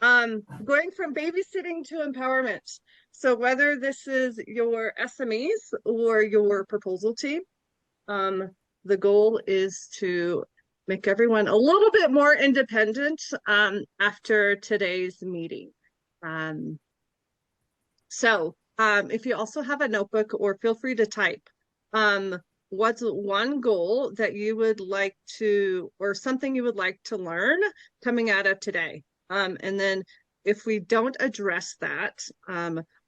Going from babysitting to empowerment. So whether this is your SMEs or your proposal team, the goal is to make everyone a little bit more independent after today's meeting. If you also have a notebook, or feel free to type, what's one goal that you would like to, or something you would like to learn coming out of today? And then if we don't address that,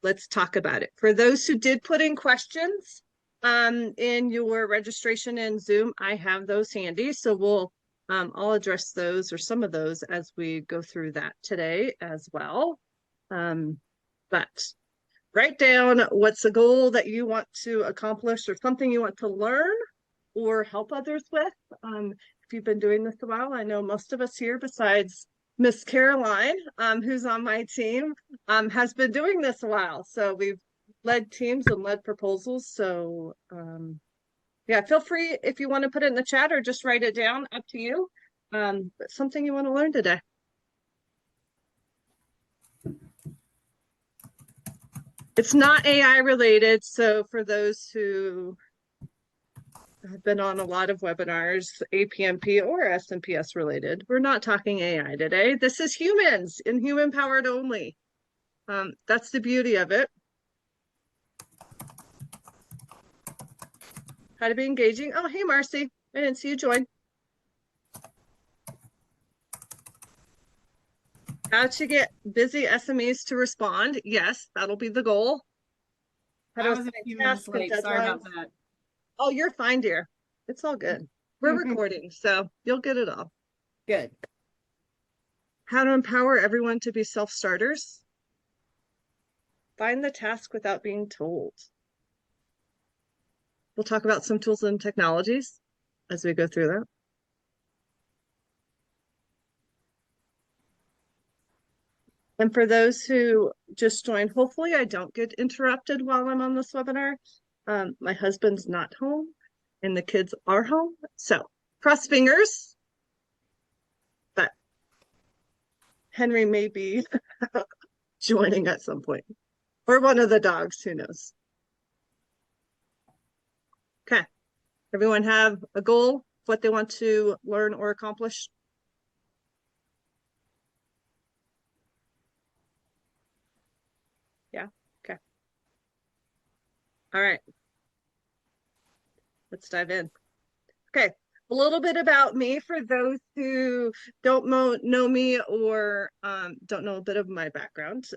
let's talk about it. For those who did put in questions in your registration in Zoom, I have those handy. So I'll address those, or some of those, as we go through that today as well. But write down what's a goal that you want to accomplish, or something you want to learn or help others with. If you've been doing this a while, I know most of us here, besides Miss Caroline, who's on my team, has been doing this a while. So we've led teams and led proposals. So yeah, feel free if you want to put it in the chat or just write it down, up to you. But something you want to learn today. It's not AI related. So for those who have been on a lot of webinars, APMP or SMPS related, we're not talking AI today. This is humans and human powered only. That's the beauty of it. How to be engaging. Oh, hey, Marcy. I didn't see you join. How to get busy SMEs to respond. Yes, that'll be the goal. That was a few minutes late. Sorry about that. Oh, you're fine, dear. It's all good. We're recording, so you'll get it all. Good. How to empower everyone to be self-starters. Find the task without being told. We'll talk about some tools and technologies as we go through that. And for those who just joined, hopefully I don't get interrupted while I'm on this webinar. My husband's not home and the kids are home. So cross fingers, but Henry may be joining at some point, or one of the dogs, who knows. Okay, everyone have a goal, what they want to learn or accomplish? Yeah, okay. All right. Let's dive in. Okay, a little bit about me for those who don't know me, or don't know a bit of my background.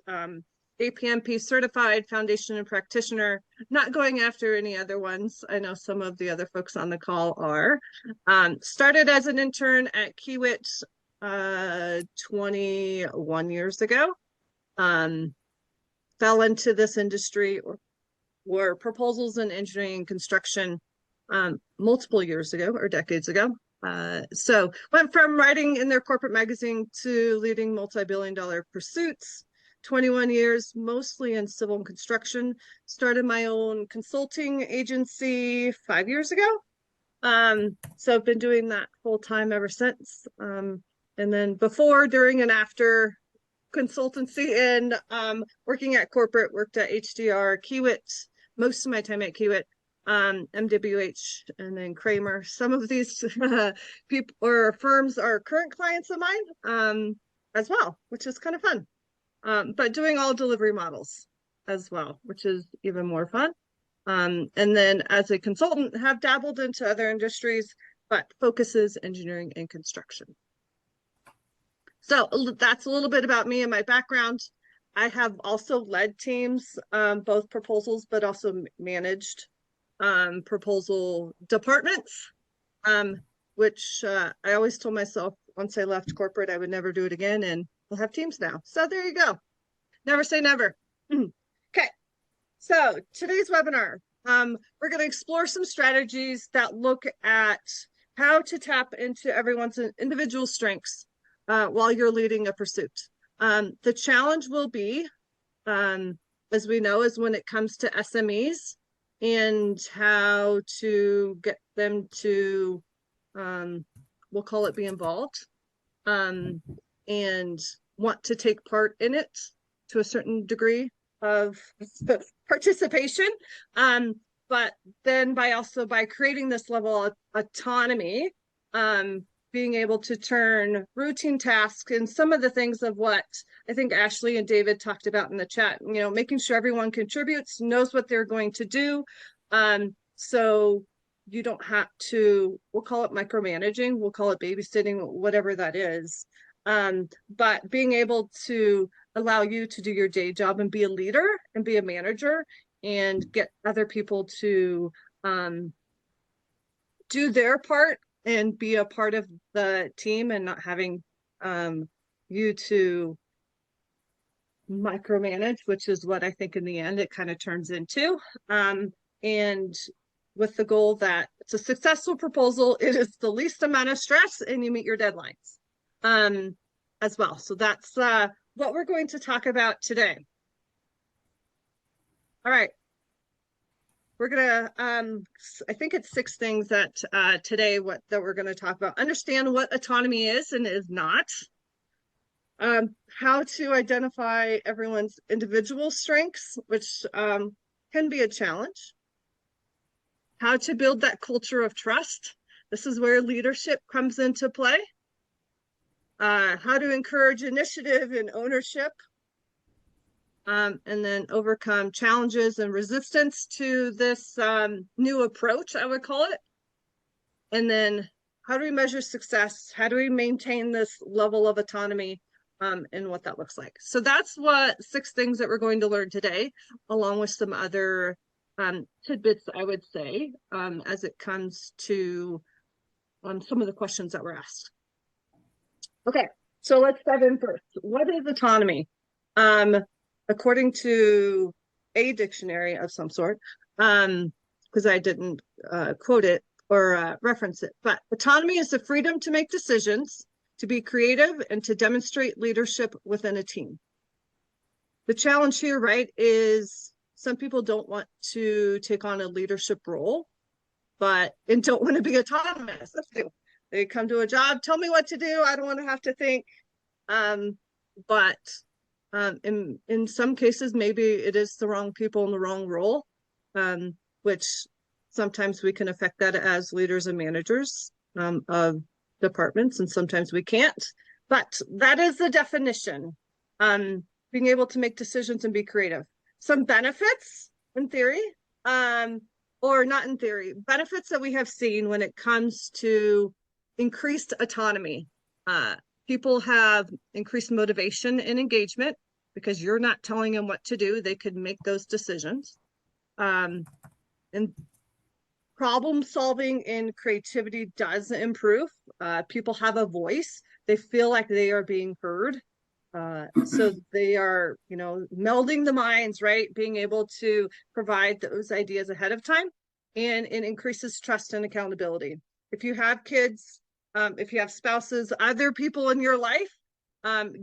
APMP certified foundation and practitioner, not going after any other ones. I know some of the other folks on the call are. Started as an intern at Kiewit 21 years ago. Fell into this industry, or proposals in engineering and construction, multiple years ago, or decades ago. So went from writing in their corporate magazine to leading multi-billion-dollar pursuits. 21 years, mostly in civil and construction. Started my own consulting agency 5 years ago. So I've been doing that full time ever since. And then before, during, and after consultancy and working at corporate, worked at HDR, Kiewit, most of my time at Kiewit, MWH, and then Kramer. Some of these people or firms are current clients of mine as well, which is kind of fun. But doing all delivery models as well, which is even more fun. And then as a consultant, have dabbled into other industries, but focuses engineering and construction. So that's a little bit about me and my background. I have also led teams, both proposals, but also managed proposal departments, which I always told myself once I left corporate, I would never do it again, and we'll have teams now. So there you go. Never say never. Okay, so today's webinar, we're going to explore some strategies that look at how to tap into everyone's individual strengths while you're leading a pursuit. The challenge will be, as we know, is when it comes to SMEs and how to get them to, we'll call it, be involved, and want to take part in it to a certain degree of participation. But then by creating this level of autonomy, being able to turn routine tasks and some of the things of what I think Ashley and David talked about in the chat, you know, making sure everyone contributes, knows what they're going to do. So you don't have to, we'll call it micromanaging, we'll call it babysitting, whatever that is. But being able to allow you to do your day job and be a leader and be a manager and get other people to do their part and be a part of the team, and not having you to micromanage, which is what I think in the end it kind of turns into. And with the goal that it's a successful proposal, it is the least amount of stress, and you meet your deadlines as well. So that's what we're going to talk about today. All right. We're gonna, I think it's 6 things that today that we're gonna talk about. Understand what autonomy is and is not. How to identify everyone's individual strengths, which can be a challenge. How to build that culture of trust. This is where leadership comes into play. How to encourage initiative and ownership. And then overcome challenges and resistance to this new approach, I would call it. And then how do we measure success? How do we maintain this level of autonomy, and what that looks like? So that's what 6 things that we're going to learn today, along with some other tidbits, I would say, as it comes to some of the questions that were asked. Okay, so let's dive in first. What is autonomy? According to a dictionary of some sort, because I didn't quote it or reference it, but autonomy is the freedom to make decisions, to be creative, and to demonstrate leadership within a team. The challenge here, right, is some people don't want to take on a leadership role, and don't want to be autonomous. They come to a job, tell me what to do, I don't want to have to think. But in some cases, maybe it is the wrong people in the wrong role, which sometimes we can affect that as leaders and managers of departments, and sometimes we can't. But that is the definition, being able to make decisions and be creative. Some benefits in theory, or not in theory, benefits that we have seen when it comes to increased autonomy. People have increased motivation and engagement because you're not telling them what to do. They could make those decisions. And problem solving and creativity does improve. People have a voice. They feel like they are being heard. So they are, you know, melding the minds, right? Being able to provide those ideas ahead of time, and it increases trust and accountability. If you have kids, if you have spouses, other people in your life,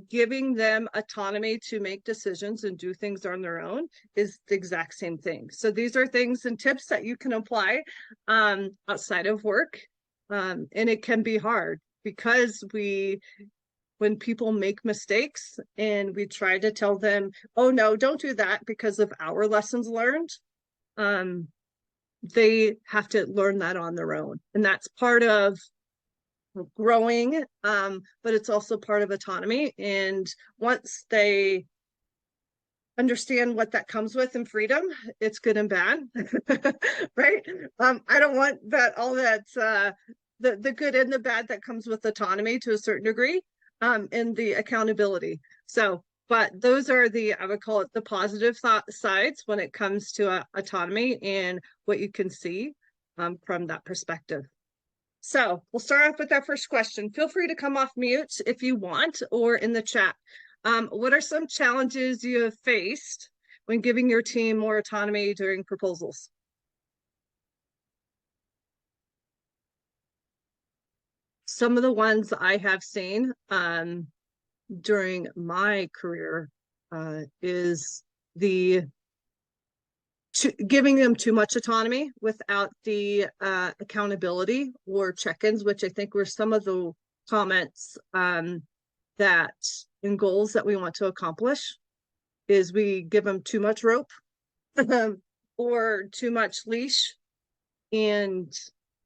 giving them autonomy to make decisions and do things on their own is the exact same thing. So these are things and tips that you can apply outside of work. And it can be hard because when people make mistakes and we try to tell them, oh no, don't do that because of our lessons learned, they have to learn that on their own. And that's part of growing, but it's also part of autonomy. And once they understand what that comes with in freedom, it's good and bad. Right? I don't want all that the good and the bad that comes with autonomy to a certain degree, and the accountability. So, but those are I would call it the positive sides when it comes to autonomy and what you can see from that perspective. So we'll start off with our first question. Feel free to come off mute if you want, or in the chat. What are some challenges you have faced when giving your team more autonomy during proposals? Some of the ones I have seen during my career is giving them too much autonomy without the accountability or check-ins, which I think were some of the comments that and goals that we want to accomplish is we give them too much rope or too much leash. And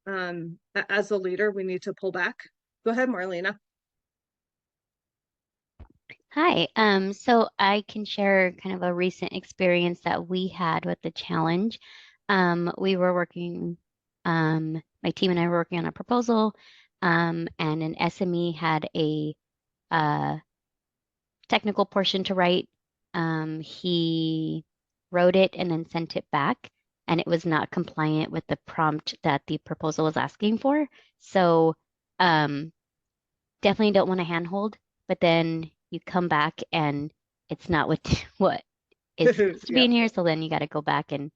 as a leader, we need to pull back. Go ahead, Marlena. Hi, so I can share kind of a recent experience that we had with the challenge. We were working, my team and I were working on a proposal, and an SME had a technical portion to write. He wrote it and then sent it back, and it was not compliant with the prompt that the proposal was asking for. So, definitely don't want to handhold, but then you come back and it's not what what is supposed to be in here. So then you got to go back and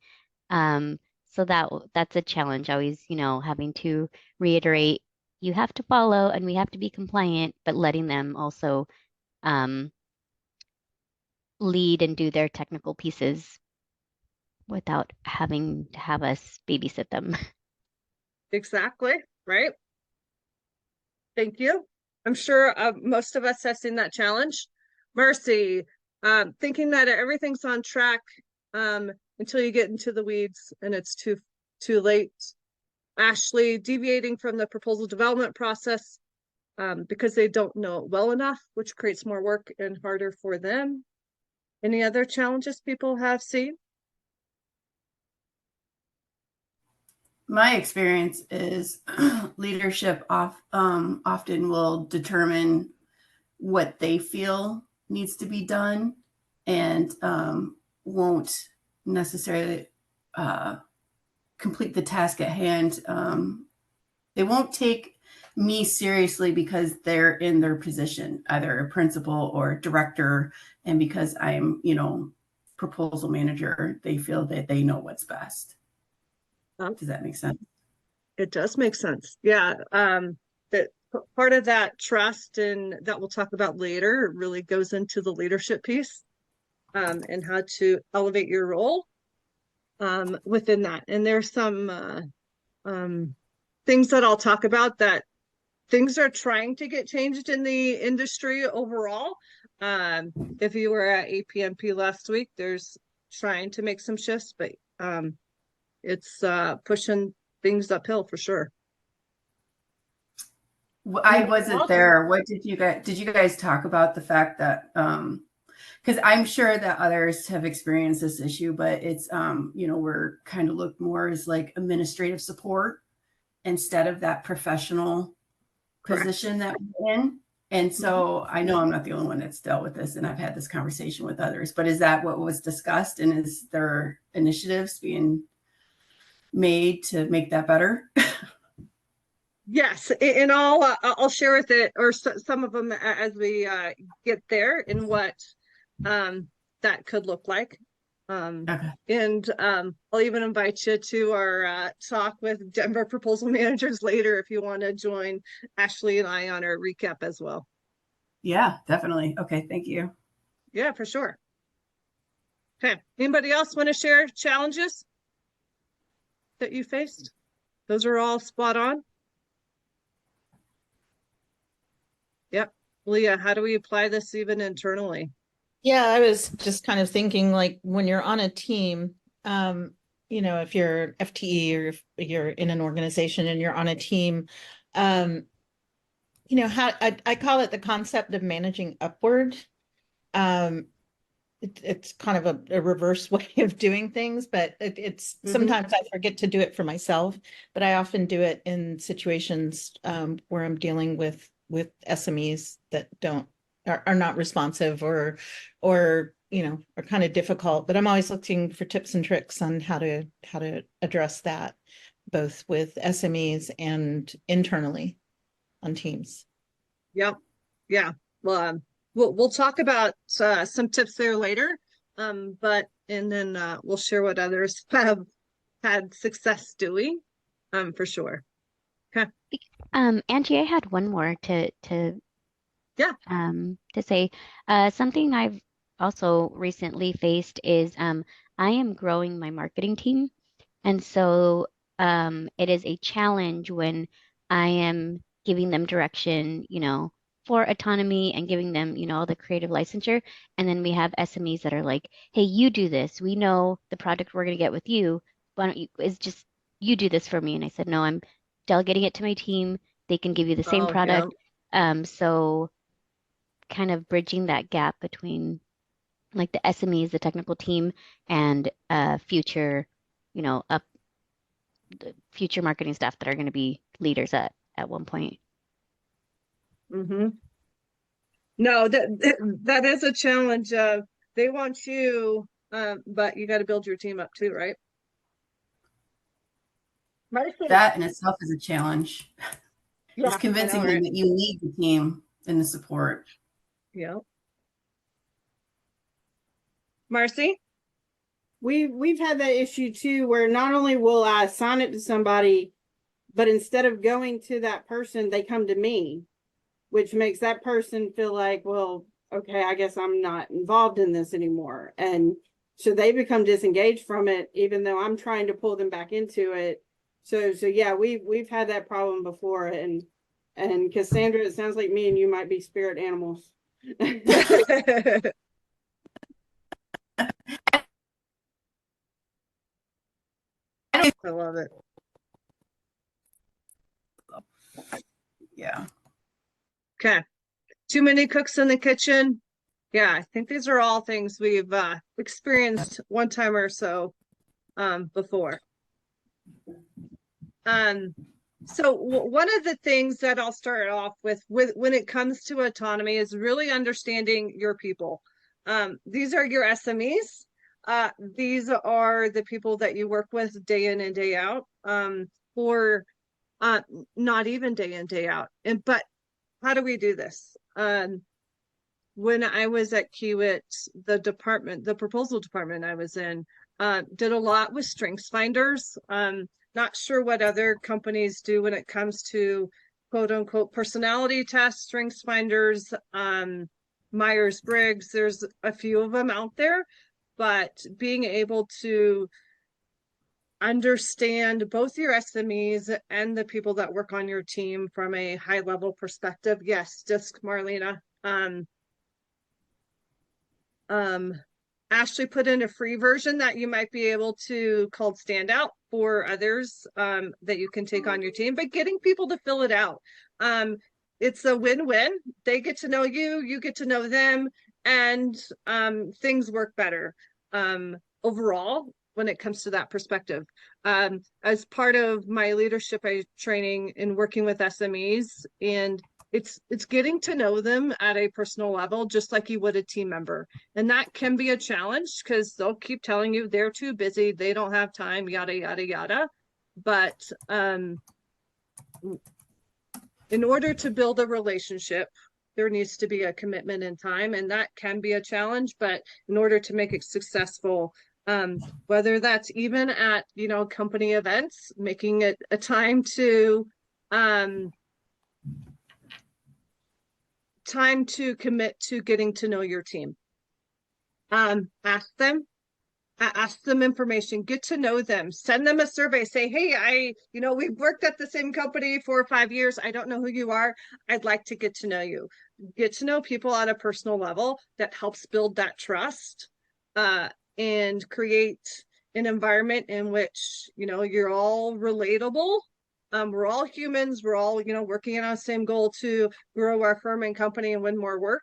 so that's a challenge. Always, having to reiterate you have to follow and we have to be compliant, but letting them also lead and do their technical pieces without having to have us babysit them. Exactly, right? Thank you. I'm sure most of us have seen that challenge. Mercy, thinking that everything's on track until you get into the weeds and it's too late. Ashley, deviating from the proposal development process because they don't know it well enough, which creates more work and harder for them. Any other challenges people have seen? My experience is leadership often will determine what they feel needs to be done and won't necessarily complete the task at hand. They won't take me seriously because they're in their position, either a principal or director. And because I'm, proposal manager, they feel that they know what's best. Does that make sense? It does make sense. Yeah. That part of that trust and that we'll talk about later really goes into the leadership piece and how to elevate your role within that. And there's some things that I'll talk about that things are trying to get changed in the industry overall. If you were at APMP last week, there's trying to make some shifts, but it's pushing things uphill for sure. I wasn't there. What did you guys talk about the fact that because I'm sure that others have experienced this issue, but it's we're kind of looked more as like administrative support instead of that professional position that we're in. And so I know I'm not the only one that's dealt with this, and I've had this conversation with others, but is that what was discussed? And is there initiatives being made to make that better? Yes, and I'll share with it or some of them as we get there and what that could look like. Okay. And I'll even invite you to our talk with Denver proposal managers later if you want to join Ashley and I on our recap as well. Yeah, definitely. Okay, thank you. Yeah, for sure. Okay, anybody else want to share challenges that you faced? Those are all spot on. Yep. Leah, how do we apply this even internally? Yeah, I was just kind of thinking like when you're on a team, if you're FTE or if you're in an organization and you're on a team, how I call it the concept of managing upward. It's kind of a reverse way of doing things, but it's sometimes I forget to do it for myself, but I often do it in situations where I'm dealing with SMEs that are not responsive or are kind of difficult, but I'm always looking for tips and tricks on how to address that, both with SMEs and internally on teams. Yep. Yeah. Well, we'll talk about some tips there later. And then we'll share what others have had success doing, for sure. Okay. Angie, I had one more to say. Something I've also recently faced is I am growing my marketing team. And so it is a challenge when I am giving them direction, for autonomy and giving them, all the creative licensure. And then we have SMEs that are like, hey, you do this. We know the product we're going to get with you. Why don't you, it's just, you do this for me. And I said, no, I'm delegating it to my team. They can give you the same Oh, yeah. product. So kind of bridging that gap between like the SMEs, the technical team, and future, up the future marketing staff that are going to be leaders at one point. Mm-hmm. No, that is a challenge. They want you, but you got to build your team up too, right? That in itself is a challenge. Yeah, It's convincing I know, them right? that you need the team and the support. Yeah. Marcy? We've had that issue too, where not only will I assign it to somebody, but instead of going to that person, they come to me, which makes that person feel like, well, okay, I guess I'm not involved in this anymore. And so they become disengaged from it, even though I'm trying to pull them back into it. So yeah, we've had that problem before. And Cassandra, it sounds like me and you might be spirit animals. I love it. Yeah. Okay. Too many cooks in the kitchen. Yeah, I think these are all things we've experienced one time or so before. So one of the things that I'll start off with when it comes to autonomy is really understanding your people. These are your SMEs. These are the people that you work with day in and day out, or not even day in, day out. But how do we do this? When I was at Kiewit, the proposal department I was in, did a lot with strengths finders. Not sure what other companies do when it comes to quote unquote personality tests, strengths finders, Myers-Briggs. There's a few of them out there, but being able to understand both your SMEs and the people that work on your team from a high level perspective. Yes, disc Marlena. Ashley put in a free version that you might be able to called Standout for others that you can take on your team, but getting people to fill it out. It's a win-win. They get to know you, you get to know them, and things work better overall when it comes to that perspective. As part of my leadership training in working with SMEs, and it's getting to know them at a personal level, just like you would a team member. And that can be a challenge because they'll keep telling you they're too busy, they don't have time, yada, yada, yada. But in order to build a relationship, there needs to be a commitment in time, and that can be a challenge. But in order to make it successful, whether that's even at, company events, making it a time to commit to getting to know your team. Ask them information, get to know them, send them a survey, say, hey, we've worked at the same company for 5 years. I don't know who you are. I'd like to get to know you. Get to know people at a personal level. That helps build that trust and create an environment in which, you're all relatable. We're all humans. We're all, working on the same goal to grow our firm and company and win more work.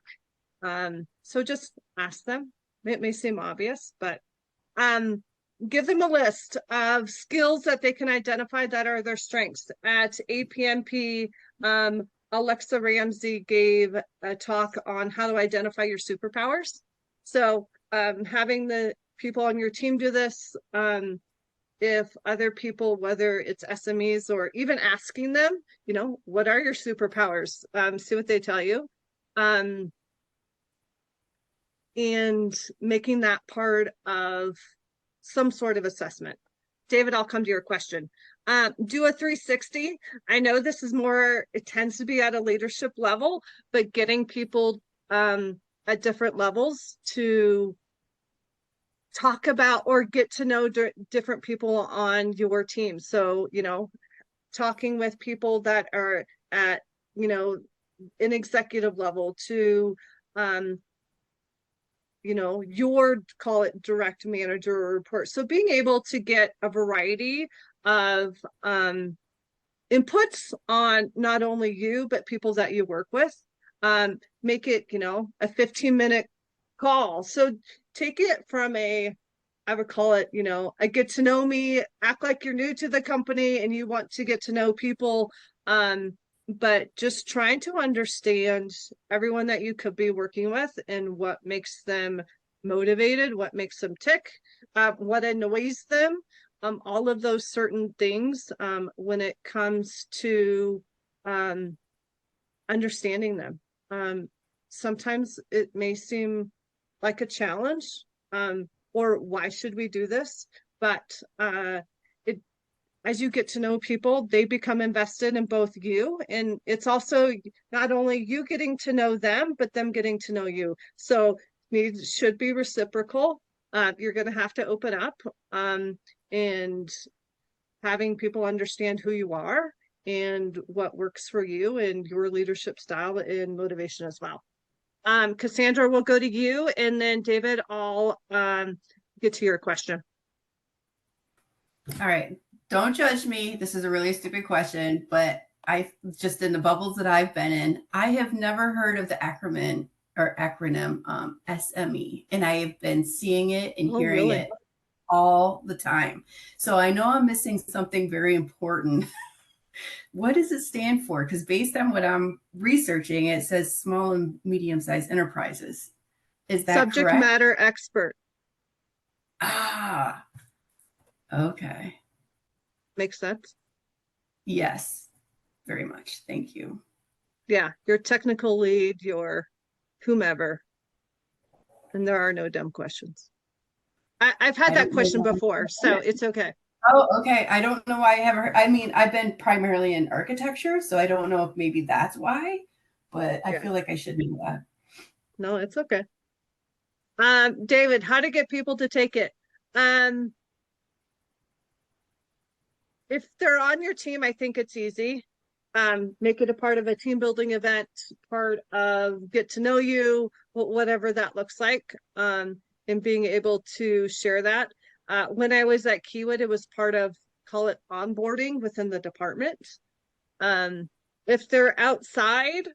So just ask them. It may seem obvious, but give them a list of skills that they can identify that are their strengths. At APNP, Alexa Ramsey gave a talk on how to identify your superpowers. So having the people on your team do this, if other people, whether it's SMEs or even asking them, what are your superpowers? See what they tell you. And making that part of some sort of assessment. David, I'll come to your question. Do a 360. I know this is more, it tends to be at a leadership level, but getting people at different levels to talk about or get to know different people on your team. So, talking with people that are at, an executive level to, you know, your, call it direct manager or report. So being able to get a variety of inputs on not only you, but people that you work with, make it, you know, a 15-minute call. So take it from a, I would call it, you know, a get to know me, act like you're new to the company and you want to get to know people. But just trying to understand everyone that you could be working with and what makes them motivated, what makes them tick, what annoys them, all of those certain things, when it comes to understanding them. Sometimes it may seem like a challenge, or why should we do this? But as you get to know people, they become invested in both you, and it's also not only you getting to know them, but them getting to know you. So needs should be reciprocal. You're going to have to open up, and having people understand who you are and what works for you and your leadership style and motivation as well. Cassandra, we'll go to you, and then David, I'll get to your question. All right. Don't judge me. This is a really stupid question, but I just in the bubbles that I've been in, I have never heard of the acronym SME, and I have been seeing it and hearing it all the time. So I know I'm missing something very important. What does it stand for? Because based on what I'm researching, it says small and medium-sized enterprises. Is that subject correct? matter expert? Ah, okay. Makes sense. Yes, very much. Thank you. Yeah, your technical lead, your whomever, and there are no dumb questions. I've had that question before, so it's okay. Oh, okay. I don't know why I haven't heard. I mean, I've been primarily in architecture, so I don't know if maybe that's why, but I feel like I should know that. No, it's okay. David, how to get people to take it? If they're on your team, I think it's easy. Make it a part of a team building event, part of get to know you, whatever that looks like, and being able to share that. When I was at Keywood, it was part of, call it onboarding within the department. If they're outside,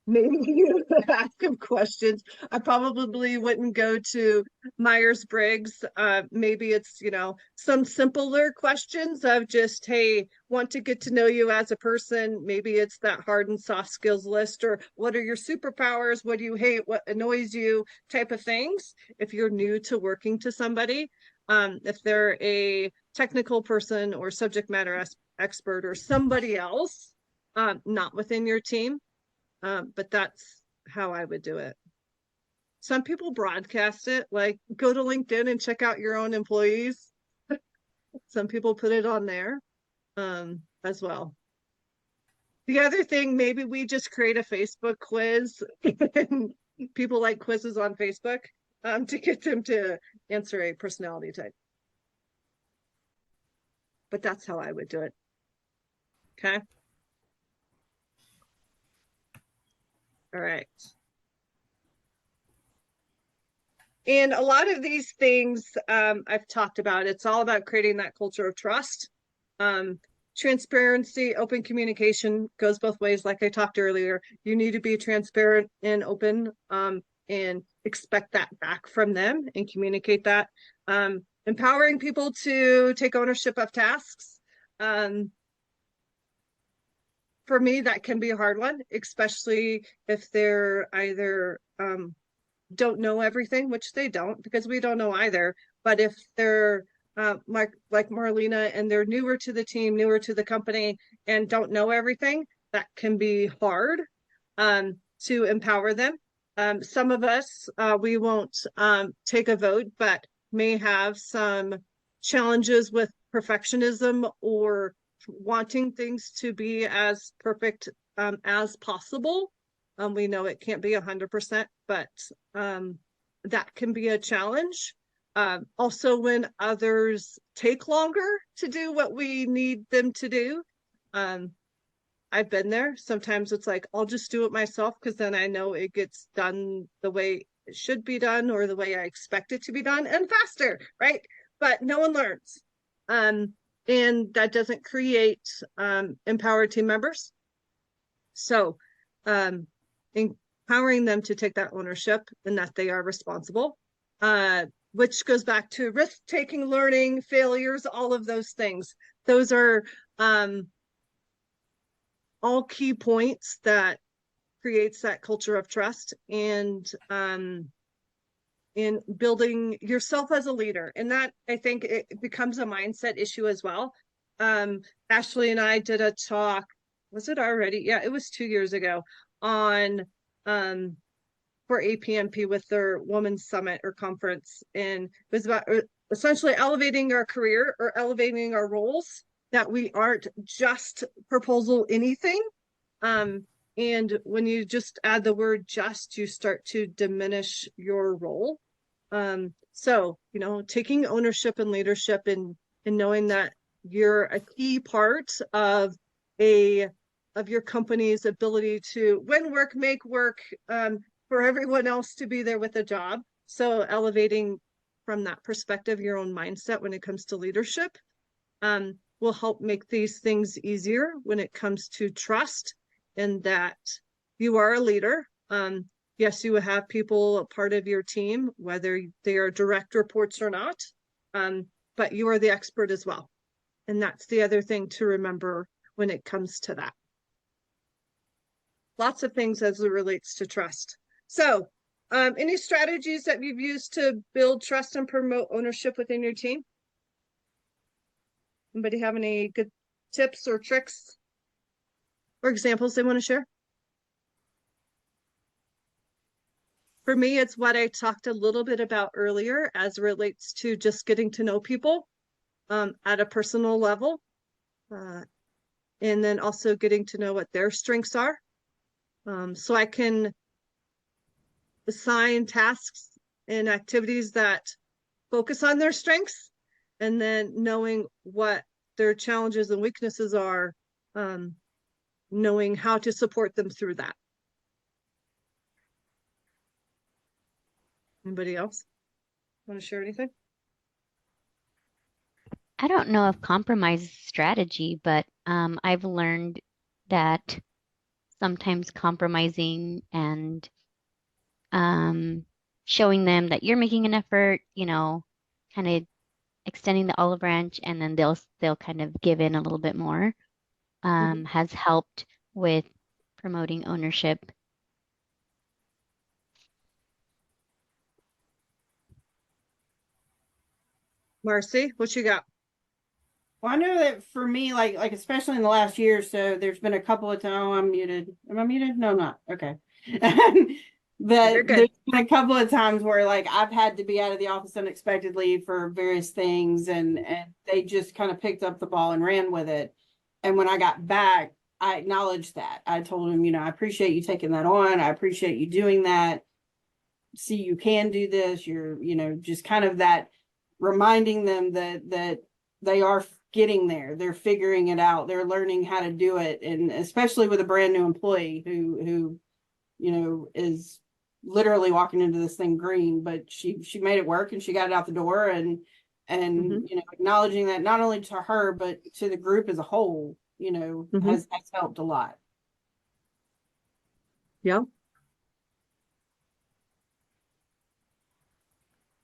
maybe you ask them questions. I probably wouldn't go to Myers-Briggs. Maybe it's, you know, some simpler questions of just, hey, want to get to know you as a person. Maybe it's that hard and soft skills list, or what are your superpowers? What do you hate? What annoys you? Type of things. If you're new to working to somebody, if they're a technical person or subject matter expert or somebody else, not within your team, but that's how I would do it. Some people broadcast it, like go to LinkedIn and check out your own employees. Some people put it on there as well. The other thing, maybe we just create a Facebook quiz. People like quizzes on Facebook to get them to answer a personality type. But that's how I would do it. Okay. All right. And a lot of these things I've talked about, it's all about creating that culture of trust. Transparency, open communication goes both ways. Like I talked earlier, you need to be transparent and open, and expect that back from them and communicate that. Empowering people to take ownership of tasks. For me, that can be a hard one, especially if they're either don't know everything, which they don't, because we don't know either. But if they're like Marlena, and they're newer to the team, newer to the company, and don't know everything, that can be hard to empower them. Some of us, we won't take a vote, but may have some challenges with perfectionism or wanting things to be as perfect as possible. We know it can't be 100%, but that can be a challenge. Also, when others take longer to do what we need them to do, I've been there. Sometimes it's like, I'll just do it myself because then I know it gets done the way it should be done or the way I expect it to be done and faster, right? But no one learns. And that doesn't create empowered team members. So empowering them to take that ownership and that they are responsible, which goes back to risk-taking, learning, failures, all of those things. Those are all key points that creates that culture of trust and in building yourself as a leader. And that, I think, it becomes a mindset issue as well. Ashley and I did a talk, was it already? Yeah, it was 2 years ago on for APNP with their Women's Summit or conference. And it was about essentially elevating our career or elevating our roles, that we aren't just proposal anything. And when you just add the word just, you start to diminish your role. So, you know, taking ownership and leadership and knowing that you're a key part of your company's ability to win work, make work, for everyone else to be there with a job. So elevating from that perspective, your own mindset when it comes to leadership, will help make these things easier when it comes to trust and that you are a leader. Yes, you will have people a part of your team, whether they are direct reports or not, but you are the expert as well. And that's the other thing to remember when it comes to that. Lots of things as it relates to trust. So any strategies that you've used to build trust and promote ownership within your team? Anybody have any good tips or tricks or examples they want to share? For me, it's what I talked a little bit about earlier as it relates to just getting to know people at a personal level. And then also getting to know what their strengths are. So I can assign tasks and activities that focus on their strengths, and then knowing what their challenges and weaknesses are, knowing how to support them through that. Anybody else want to share anything? I don't know if compromise is strategy, but I've learned that sometimes compromising and showing them that you're making an effort, you know, kind of extending the olive branch, and then they'll kind of give in a little bit more, has helped with promoting ownership. Marcy, what you got? Well, I know that for me, like especially in the last year or so, there's been a couple of times. Oh, I'm muted. Am I muted? No, I'm not. Okay. But there's been a couple of times where like I've had to be out of the office unexpectedly for various things, and they just kind of picked up the ball and ran with it. And when I got back, I acknowledged that. I told them, you know, I appreciate you taking that on. I appreciate you doing that. See, you can do this. You're, you know, just kind of that reminding them that they are getting there. They're figuring it out. They're learning how to do it. And especially with a brand new employee who, you know, is literally walking into this thing green, but she made it work and she got it out the door, and you know, acknowledging that not only to her, but to the group as a whole, you know, has helped a lot. Yeah.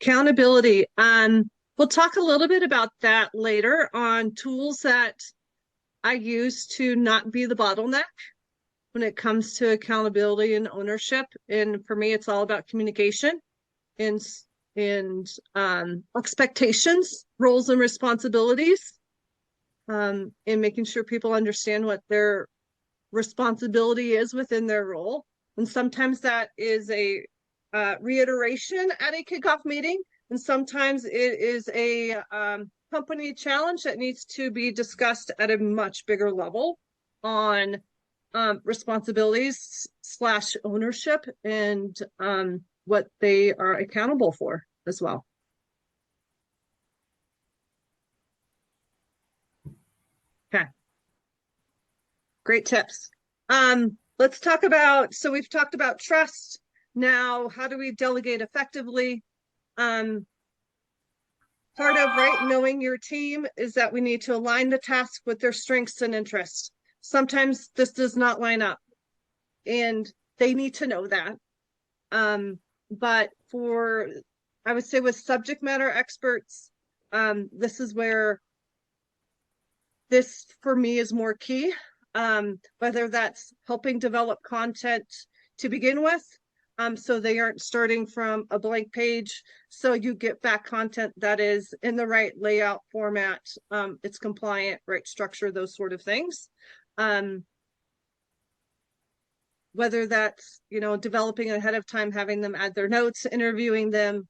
Accountability. We'll talk a little bit about that later on tools that I use to not be the bottleneck when it comes to accountability and ownership. And for me, it's all about communication and expectations, roles and responsibilities, and making sure people understand what their responsibility is within their role. And sometimes that is a reiteration at a kickoff meeting, and sometimes it is a company challenge that needs to be discussed at a much bigger level on responsibilities / ownership and what they are accountable for as well. Okay. Great tips. Let's talk about, so we've talked about trust. Now, how do we delegate effectively? Part of, right, knowing your team is that we need to align the task with their strengths and interests. Sometimes this does not line up, and they need to know that. But for, I would say with subject matter experts, this is where this for me is more key. Whether that's helping develop content to begin with, so they aren't starting from a blank page, so you get back content that is in the right layout format, it's compliant, right structure, those sort of things. Whether that's, you know, developing ahead of time, having them add their notes, interviewing them,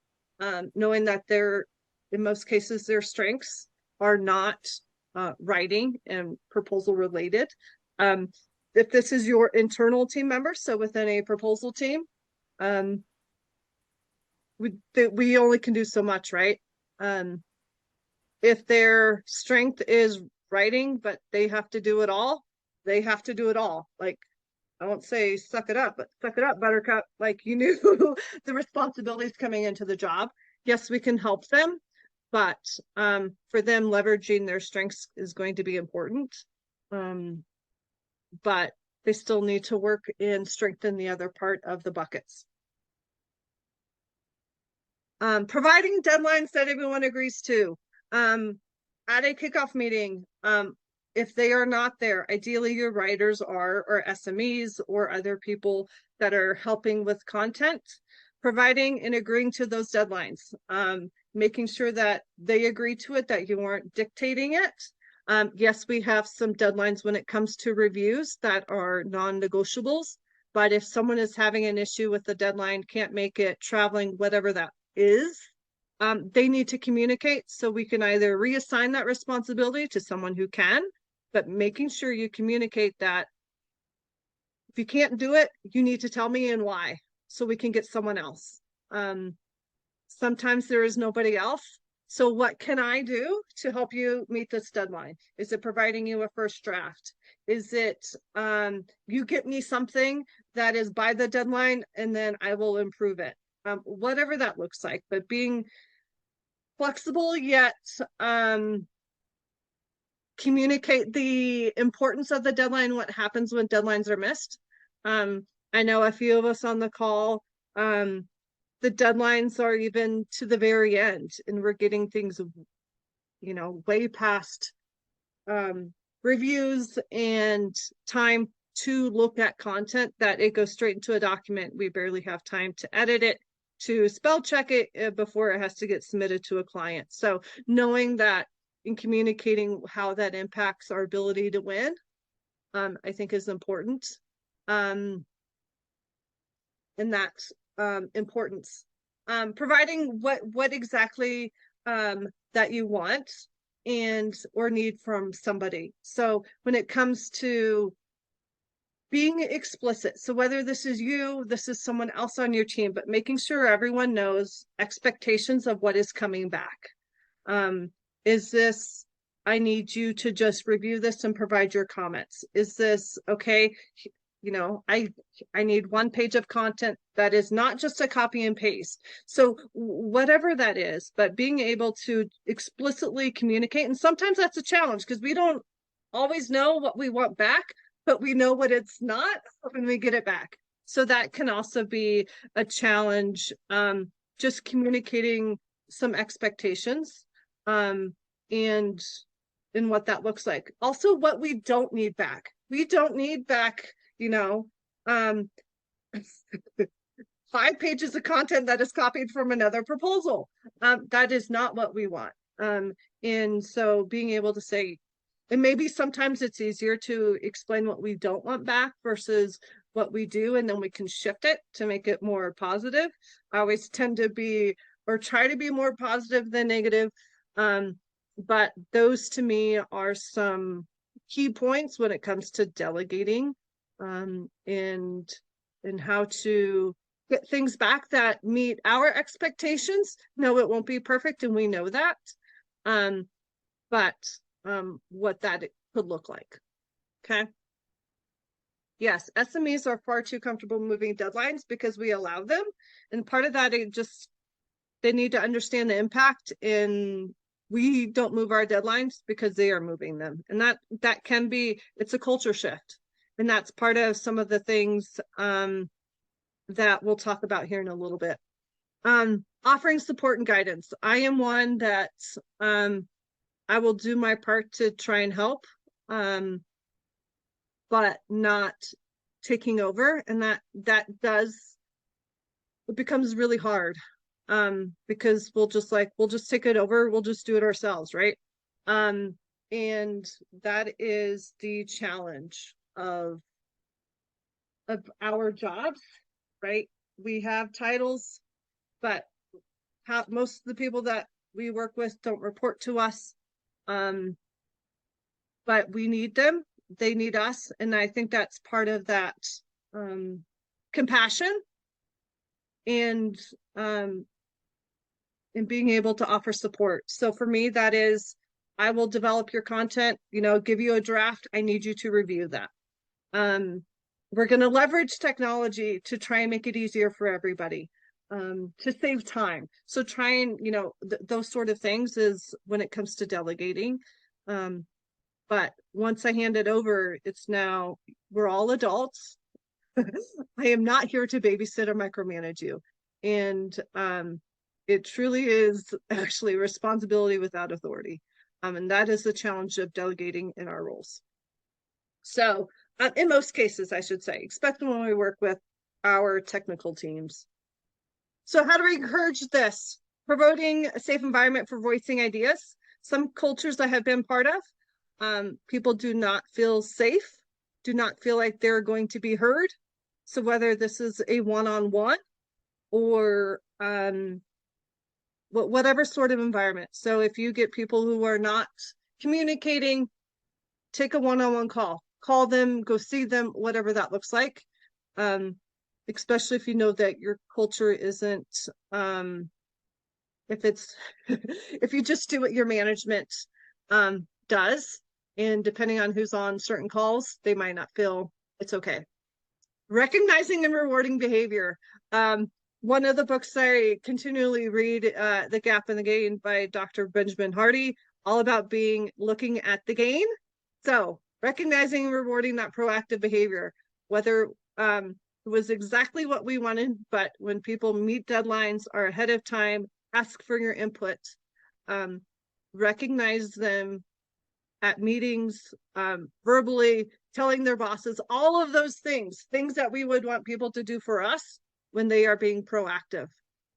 knowing that they're, in most cases, their strengths are not writing and proposal related. If this is your internal team member, so within a proposal team, we only can do so much, right? If their strength is writing, but they have to do it all, they have to do it all. Like, I won't say suck it up, but suck it up, buttercup. Like, you knew the responsibilities coming into the job. Yes, we can help them, but for them, leveraging their strengths is going to be important. But they still need to work and strengthen the other part of the buckets. Providing deadlines that everyone agrees to. At a kickoff meeting, if they are not there, ideally your writers are, or SMEs or other people that are helping with content, providing and agreeing to those deadlines, making sure that they agree to it, that you aren't dictating it. Yes, we have some deadlines when it comes to reviews that are non-negotiables, but if someone is having an issue with the deadline, can't make it, traveling, whatever that is, they need to communicate, so we can either reassign that responsibility to someone who can, but making sure you communicate that if you can't do it, you need to tell me and why, so we can get someone else. Sometimes there is nobody else. So what can I do to help you meet this deadline? Is it providing you a first draft? Is it you get me something that is by the deadline and then I will improve it? Whatever that looks like, but being flexible yet communicate the importance of the deadline, what happens when deadlines are missed. I know a few of us on the call, the deadlines are even to the very end, and we're getting things, you know, way past reviews and time to look at content, that it goes straight into a document. We barely have time to edit it, to spell check it before it has to get submitted to a client. So knowing that in communicating how that impacts our ability to win, I think is important. And that's importance. Providing what exactly that you want and or need from somebody. So when it comes to being explicit, so whether this is you, this is someone else on your team, but making sure everyone knows expectations of what is coming back. Is this, I need you to just review this and provide your comments? Is this okay? You know, I need 1 page of content that is not just a copy and paste. So whatever that is, but being able to explicitly communicate, and sometimes that's a challenge because we don't always know what we want back, but we know what it's not when we get it back. So that can also be a challenge, just communicating some expectations, and what that looks like. Also, what we don't need back. We don't need back, you know, 5 pages of content that is copied from another proposal. That is not what we want. And so being able to say, and maybe sometimes it's easier to explain what we don't want back versus what we do, and then we can shift it to make it more positive. I always tend to be, or try to be, more positive than negative. But those to me are some key points when it comes to delegating, and how to get things back that meet our expectations. No, it won't be perfect, and we know that. But what that could look like. Okay. Yes, SMEs are far too comfortable moving deadlines because we allow them. And part of that, they need to understand the impact, and we don't move our deadlines because they are moving them. And that can be, it's a culture shift. And that's part of some of the things that we'll talk about here in a little bit. Offering support and guidance. I am one that I will do my part to try and help, but not taking over. And it becomes really hard because we'll just take it over. We'll just do it ourselves, right? And that is the challenge of our jobs, right? We have titles, but most of the people that we work with don't report to us. But we need them. They need us. And I think that's part of that compassion and being able to offer support. So for me, that is, I will develop your content, give you a draft. I need you to review that. We're going to leverage technology to try and make it easier for everybody, to save time. So try and, those sort of things is when it comes to delegating. But once I hand it over, it's now, we're all adults. I am not here to babysit or micromanage you. And it truly is actually a responsibility without authority. And that is the challenge of delegating in our roles. So in most cases, I should say, especially when we work with our technical teams. So how do we encourage this? Promoting a safe environment for voicing ideas. Some cultures I have been part of, people do not feel safe, do not feel like they're going to be heard. So whether this is a one-on-one or whatever sort of environment. So if you get people who are not communicating, take a one-on-one call them, go see them, whatever that looks like. Especially if you know that your culture isn't, if you just do what your management does, and depending on who's on certain calls, they might not feel it's okay. Recognizing and rewarding behavior. One of the books I continually read, The Gap and the Gain by Dr. Benjamin Hardy, all about looking at the gain. So recognizing and rewarding that proactive behavior, whether it was exactly what we wanted, but when people meet deadlines, are ahead of time, ask for your input, recognize them at meetings, verbally telling their bosses, all of those things that we would want people to do for us when they are being proactive.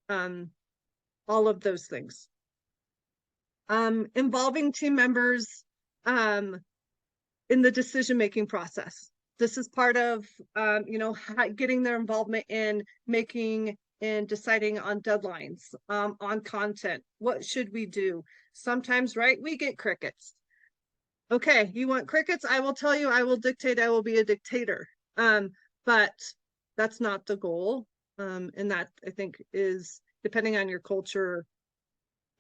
All of those things. Involving team members in the decision-making process. This is part of, getting their involvement in making and deciding on deadlines, on content. What should we do? Sometimes, right, we get crickets. Okay, you want crickets? I will tell you, I will dictate, I will be a dictator. But that's not the goal. And that, I think, is depending on your culture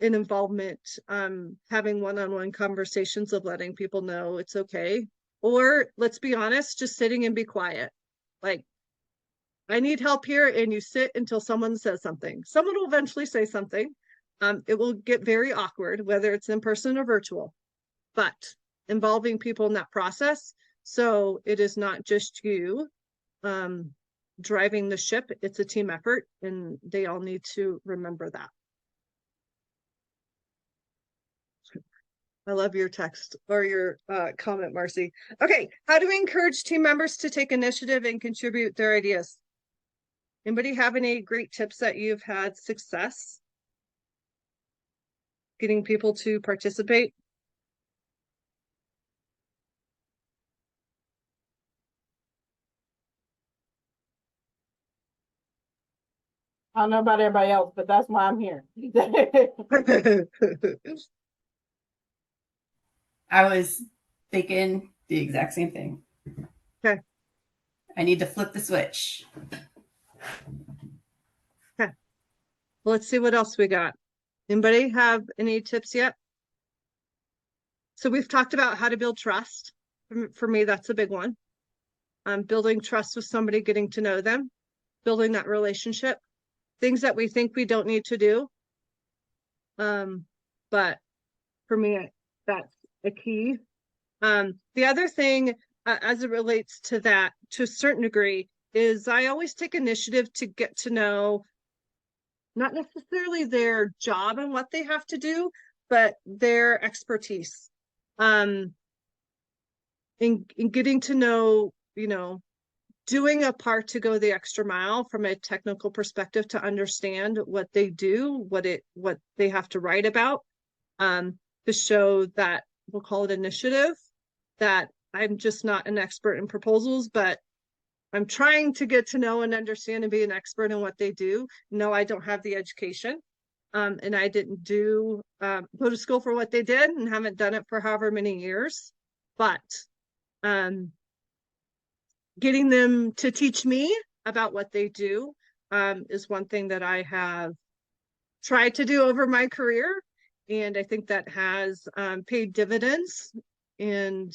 and involvement, having one-on-one conversations of letting people know it's okay. Or let's be honest, just sitting and be quiet. Like, I need help here, and you sit until someone says something. Someone will eventually say something. It will get very awkward, whether it's in person or virtual, but involving people in that process. So it is not just you driving the ship, it's a team effort, and they all need to remember that. I love your text or your comment, Marcy. Okay, how do we encourage team members to take initiative and contribute their ideas? Anybody have any great tips that you've had success getting people to participate? I don't know about everybody else, but that's why I'm here. I was thinking the exact same thing. Okay. I need to flip the switch. Okay. Well, let's see what else we got. Anybody have any tips yet? So we've talked about how to build trust. For me, that's a big one. building trust with somebody, getting to know them, building that relationship, things that we think we don't need to do. But for me, that's a key. The other thing, as it relates to that, to a certain degree, is I always take initiative to get to know not necessarily their job and what they have to do, but their expertise. In getting to know, doing a part to go the extra mile from a technical perspective to understand what they do, what they have to write about, to show that, we'll call it initiative, that I'm just not an expert in proposals, but I'm trying to get to know and understand and be an expert in what they do. No, I don't have the education. And I didn't go to school for what they did and haven't done it for however many years. But getting them to teach me about what they do is one thing that I have tried to do over my career. And I think that has paid dividends. And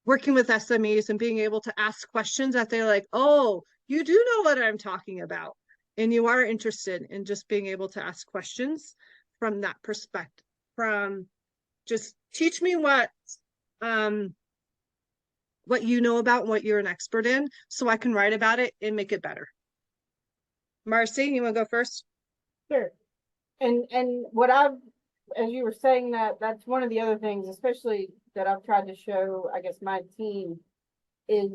working with SMEs and being able to ask questions that they're like, oh, you do know what I'm talking about. And you are interested in just being able to ask questions from that perspective, from just teach me what you know about, what you're an expert in, so I can write about it and make it better. Marcy, you want to go first? Sure. And what as you were saying that's one of the other things, especially that I've tried to show, I guess, my team, is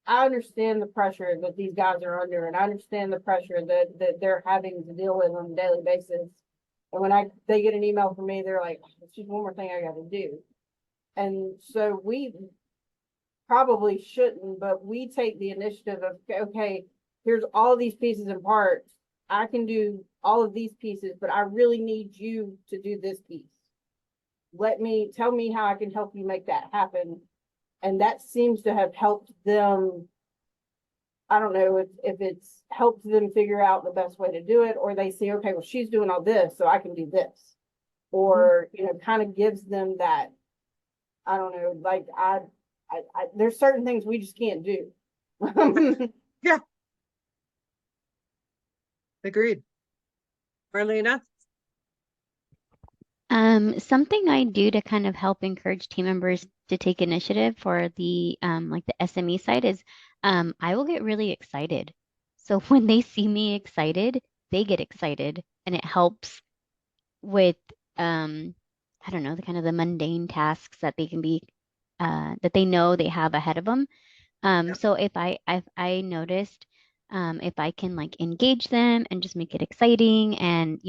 I understand the pressure that these guys are under, and I understand the pressure that they're having to deal with on a daily basis. And when they get an email from me, they're like, it's just one more thing I got to do. And so we probably shouldn't, but we take the initiative of, okay, here's all these pieces and parts. I can do all of these pieces, but I really need you to do this piece. Tell me how I can help you make that happen. And that seems to have helped them. I don't know if it's helped them figure out the best way to do it, or they see, okay, well, she's doing all this, so I can do this. Or, kind of gives them that, I don't know, like there's certain things we just can't do. Yeah. Agreed. Marlena? Something I do to kind of help encourage team members to take initiative for the like the SME side is I will get really excited. So when they see me excited, they get excited, and it helps with I don't know, the kind of the mundane tasks that they can be that they know they have ahead of them. So if I noticed if I can like engage them and just make it exciting, and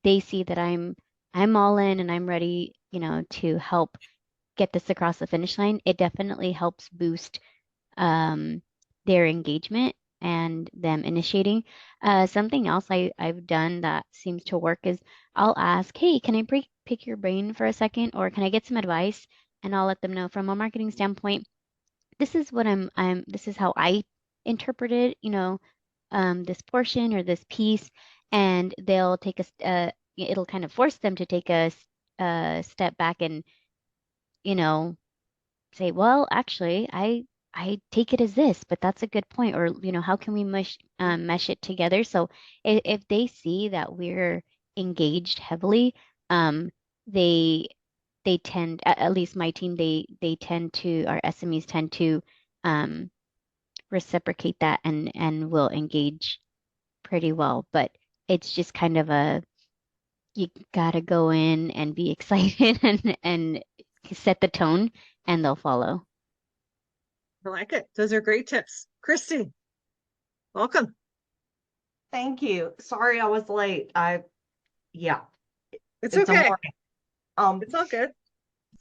they see that I'm all in and I'm ready, to help get this across the finish line, it definitely helps boost their engagement and them initiating. Something else I've done that seems to work is I'll ask, hey, can I pick your brain for a second, or can I get some advice? And I'll let them know from a marketing standpoint, this is what this is how I interpreted, this portion or this piece, and they'll take it'll kind of force them to take a step back and, say, well, actually, I take it as this, but that's a good point. Or, how can we mesh it together? So if they see that we're engaged heavily, they tend, at least my team, they tend to, our SMEs tend to reciprocate that and will engage pretty well. But it's just kind of you gotta go in and be excited and set the tone, and they'll follow. I like it. Those are great tips. Christy, welcome. Thank you. Sorry I was late. Yeah. It's a okay. morning. It's all good.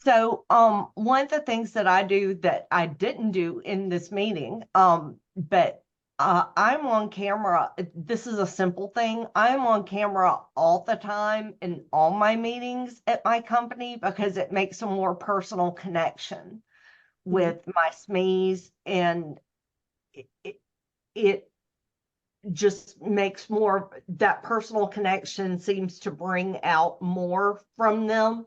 So one of the things that I do that I didn't do in this meeting, but I'm on camera. This is a simple thing. I'm on camera all the time in all my meetings at my company because it makes a more personal connection with my SMEs, and it just makes more, that personal connection seems to bring out more from them,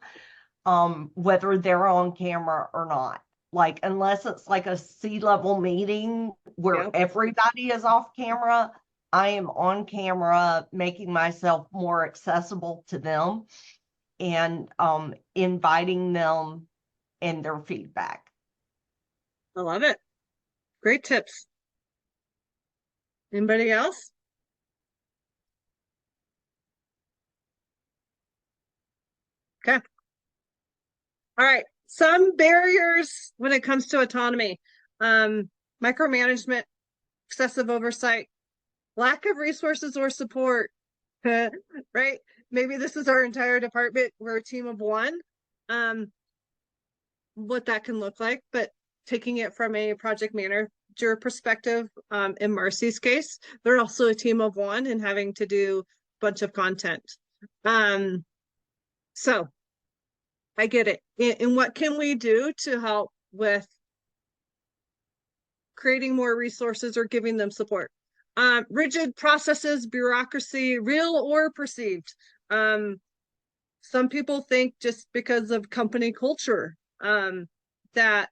whether they're on camera or not. like, unless it's like a C-level meeting where Yep. everybody is off camera, I am on camera, making myself more accessible to them and inviting them in their feedback. I love it. Great tips. Anybody else? Okay. All right. Some barriers when it comes to autonomy. Micromanagement, excessive oversight, lack of resources or support. Right? Maybe this is our entire department. We're a team of one. What that can look like, but taking it from a project manager perspective, in Marcy's case, they're also a team of one and having to do a bunch of content. So I get it. And what can we do to help with creating more resources or giving them support? Rigid processes, bureaucracy, real or perceived. Some people think just because of company culture, that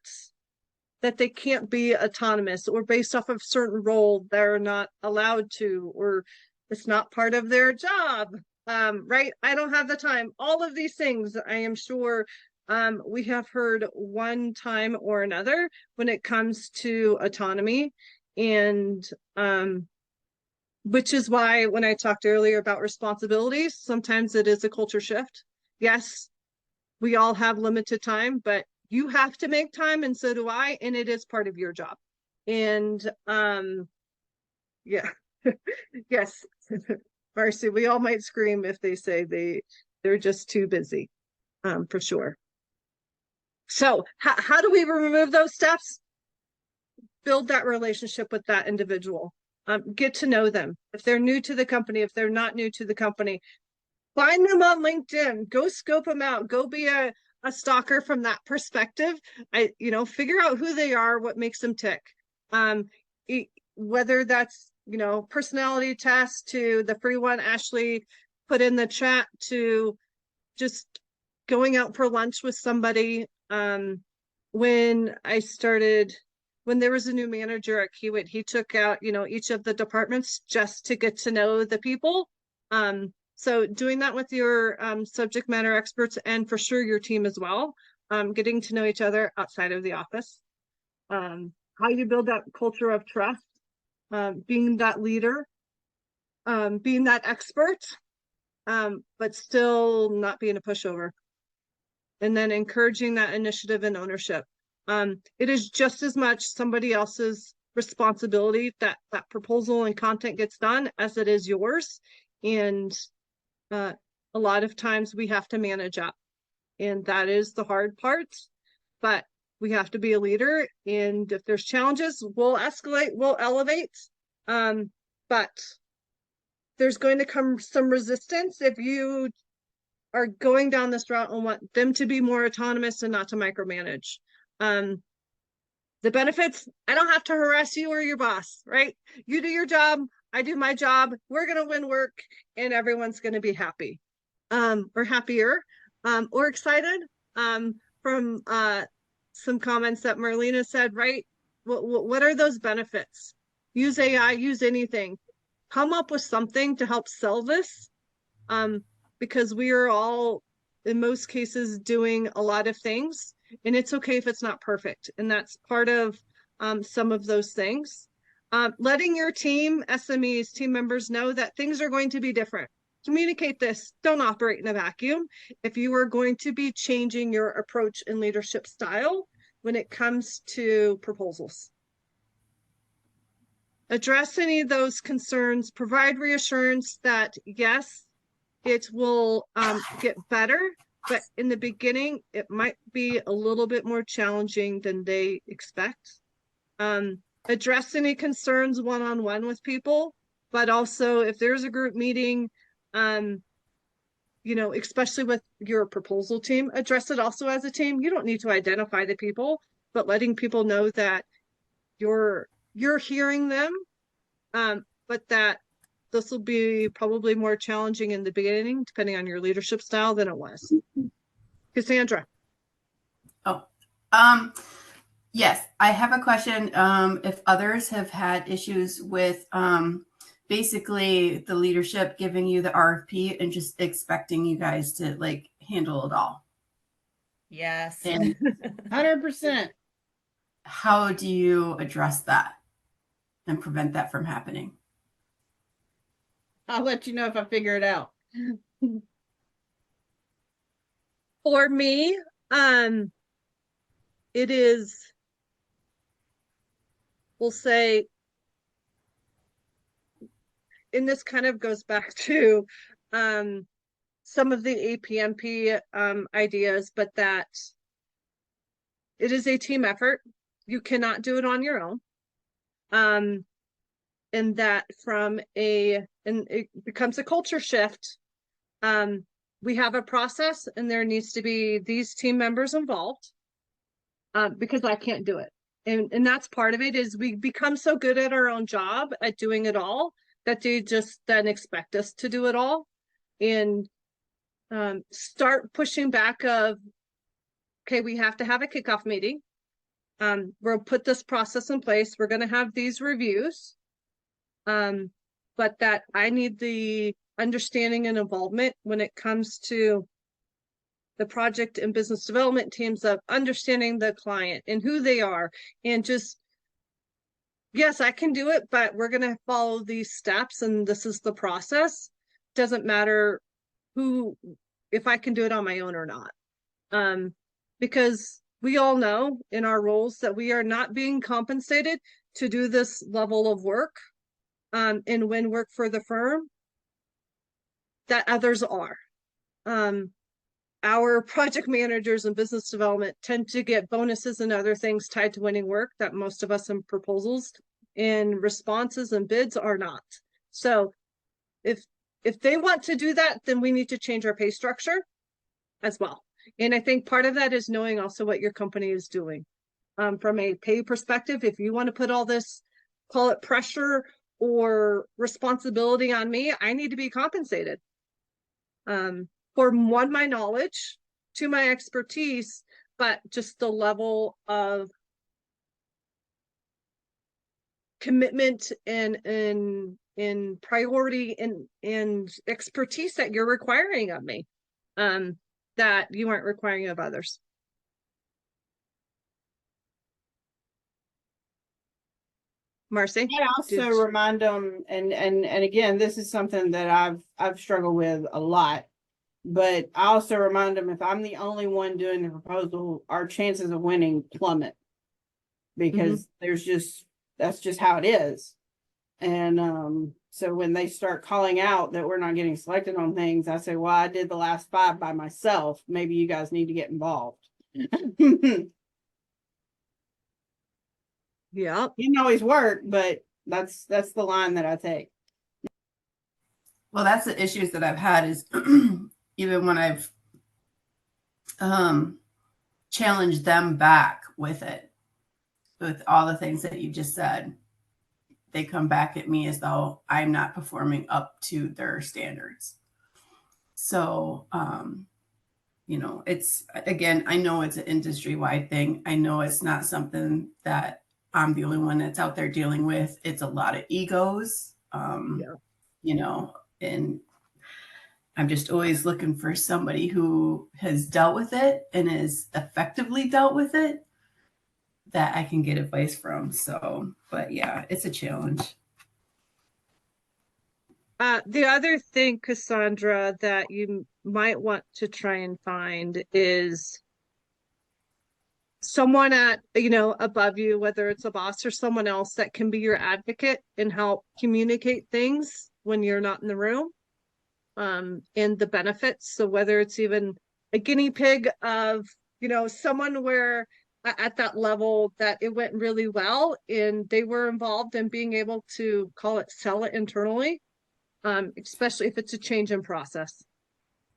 they can't be autonomous, or based off of a certain role they're not allowed to, or it's not part of their job. Right? I don't have the time. All of these things, I am sure, we have heard one time or another when it comes to autonomy. And which is why when I talked earlier about responsibilities, sometimes it is a culture shift. Yes, we all have limited time, but you have to make time, and so do I, and it is part of your job. And yeah. Yes. Marcy, we all might scream if they say they're just too busy, for sure. So how do we remove those steps? Build that relationship with that individual. Get to know them. If they're new to the company, if they're not new to the company, find them on LinkedIn, go scope them out, go be a stalker from that perspective. Figure out who they are, what makes them tick. Whether that's, personality test, to the free one Ashley put in the chat, to just going out for lunch with somebody. When there was a new manager at Kiewit, he took out, each of the departments just to get to know the people. So doing that with your subject matter experts, and for sure your team as well, getting to know each other outside of the office. How you build that culture of trust, being that leader, being that expert, but still not being a pushover. And then encouraging that initiative and ownership. It is just as much somebody else's responsibility that proposal and content gets done as it is yours. And a lot of times we have to manage up, and that is the hard part, but we have to be a leader. And if there's challenges, we'll escalate, we'll elevate. But there's going to come some resistance if you are going down this route and want them to be more autonomous and not to micromanage. The benefits, I don't have to harass you or your boss, right? You do your job, I do my job, we're going to win work, and everyone's going to be happy, or happier, or excited. From some comments that Marlena said, right? What are those benefits? Use AI, use anything. Come up with something to help sell this, because we are all, in most cases, doing a lot of things, and it's okay if it's not perfect. And that's part of some of those things. Letting your team, SMEs, team members know that things are going to be different. Communicate this. Don't operate in a vacuum. If you are going to be changing your approach and leadership style when it comes to proposals. Address any of those concerns, provide reassurance that yes, it will get better, but in the beginning, it might be a little bit more challenging than they expect. Address any concerns one-on-one with people, but also if there's a group meeting, especially with your proposal team, address it also as a team. You don't need to identify the people, but letting people know that you're hearing them, but that this will be probably more challenging in the beginning, depending on your leadership style, than it was. Cassandra. Oh, Yes, I have a question. If others have had issues with basically the leadership giving you the RFP and just expecting you guys to like handle it all. Yes. And 100%. how do you address that and prevent that from happening? I'll let you know if I figure it out. For me, it is, we'll say, and this kind of goes back to some of the APMP ideas, but that it is a team effort. You cannot do it on your own. And that and it becomes a culture shift. We have a process and there needs to be these team members involved because I can't do it. And that's part of it is we become so good at our own job at doing it all that they just then expect us to do it all and start pushing back of, okay, we have to have a kickoff meeting. We'll put this process in place. We're going to have these reviews. But that I need the understanding and involvement when it comes to the project and business development teams of understanding the client and who they are and just, yes, I can do it, but we're going to follow these steps and this is the process. Doesn't matter if I can do it on my own or not. Because we all know in our roles that we are not being compensated to do this level of work and win work for the firm that others are. Our project managers and business development tend to get bonuses and other things tied to winning work that most of us in proposals and responses and bids are not. So if they want to do that, then we need to change our pay structure as well. And I think part of that is knowing also what your company is doing. From a pay perspective, if you want to put all this, call it pressure or responsibility on me, I need to be compensated. For one, my knowledge, two, my expertise, but just the level of commitment and priority and expertise that you're requiring of me, that you aren't requiring of others. Marcy? I also remind them, and again, this is something that I've struggled with a lot, but I also remind them if I'm the only one doing the proposal, our chances of winning plummet because that's just how it is. And so when they start calling out that we're not getting selected on things, I say, well, I did the last 5 by myself. Maybe you guys need to get involved. Yeah. Didn't always work, but that's the line that I take. Well, that's the issues that I've had is even when I've challenged them back with it, with all the things that you just said, they come back at me as though I'm not performing up to their standards. So, it's, again, I know it's an industry-wide thing. I know it's not something that I'm the only one that's out there dealing with. It's a lot of egos, and I'm just always looking for somebody who has dealt with it and has effectively dealt with it that I can get advice from. So, but yeah, it's a challenge. The other thing, Cassandra, that you might want to try and find is someone above you, whether it's a boss or someone else that can be your advocate and help communicate things when you're not in the room, and the benefits. So whether it's even a guinea pig of, someone where at that level that it went really well and they were involved in being able to sell it internally, especially if it's a change in process.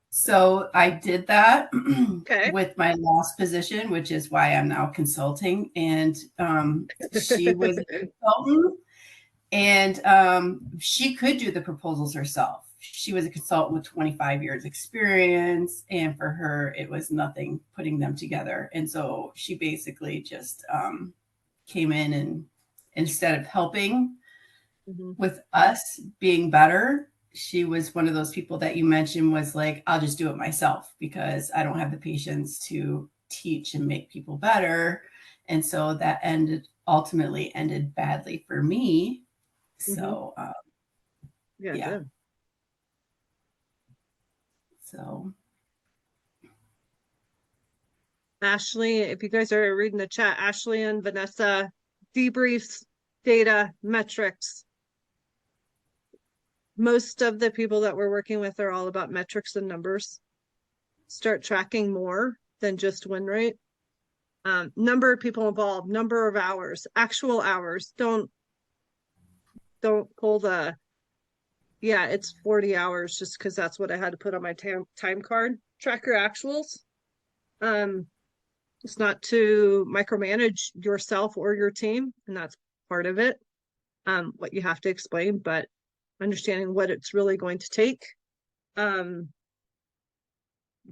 So I did that Okay. with my last position, which is why I'm now consulting. And she was a consultant and she could do the proposals herself. she was a consultant with 25 years experience, and for her it was nothing putting them together. And so she basically just came in, and instead of helping with us being better, she was one of those people that you mentioned was like, I'll just do it myself because I don't have the patience to teach and make people better. And so that ultimately ended badly for me. So Yeah. yeah. Good. So Ashley, if you guys are reading the chat, Ashley and Vanessa, debriefs, data, metrics. Most of the people that we're working with are all about metrics and numbers. Start tracking more than just win rate. Number of people involved, number of hours, actual hours. Don't pull the, yeah, it's 40 hours just because that's what I had to put on my time card. Track your actuals. It's not to micromanage yourself or your team, and that's part of it. What you have to explain, but understanding what it's really going to take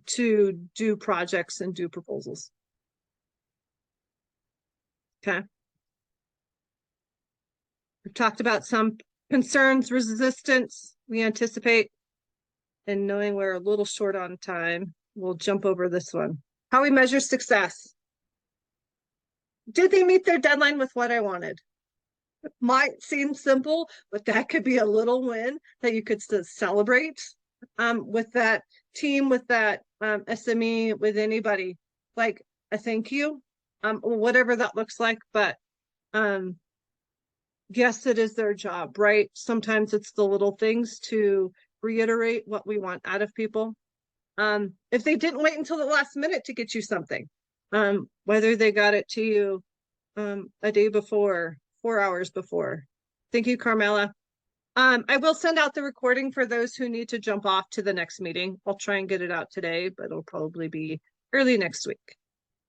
to do projects and do proposals. Okay. We've talked about some concerns, resistance we anticipate, and knowing we're a little short on time, we'll jump over this one. How we measure success. Did they meet their deadline with what I wanted? Might seem simple, but that could be a little win that you could still celebrate with that team, with that SME, with anybody, like a thank you, whatever that looks like. But yes, it is their job, right? Sometimes it's the little things to reiterate what we want out of people. If they didn't wait until the last minute to get you something, whether they got it to you a day before, 4 hours before. Thank you, Carmela. I will send out the recording for those who need to jump off to the next meeting. I'll try and get it out today, but it'll probably be early next week.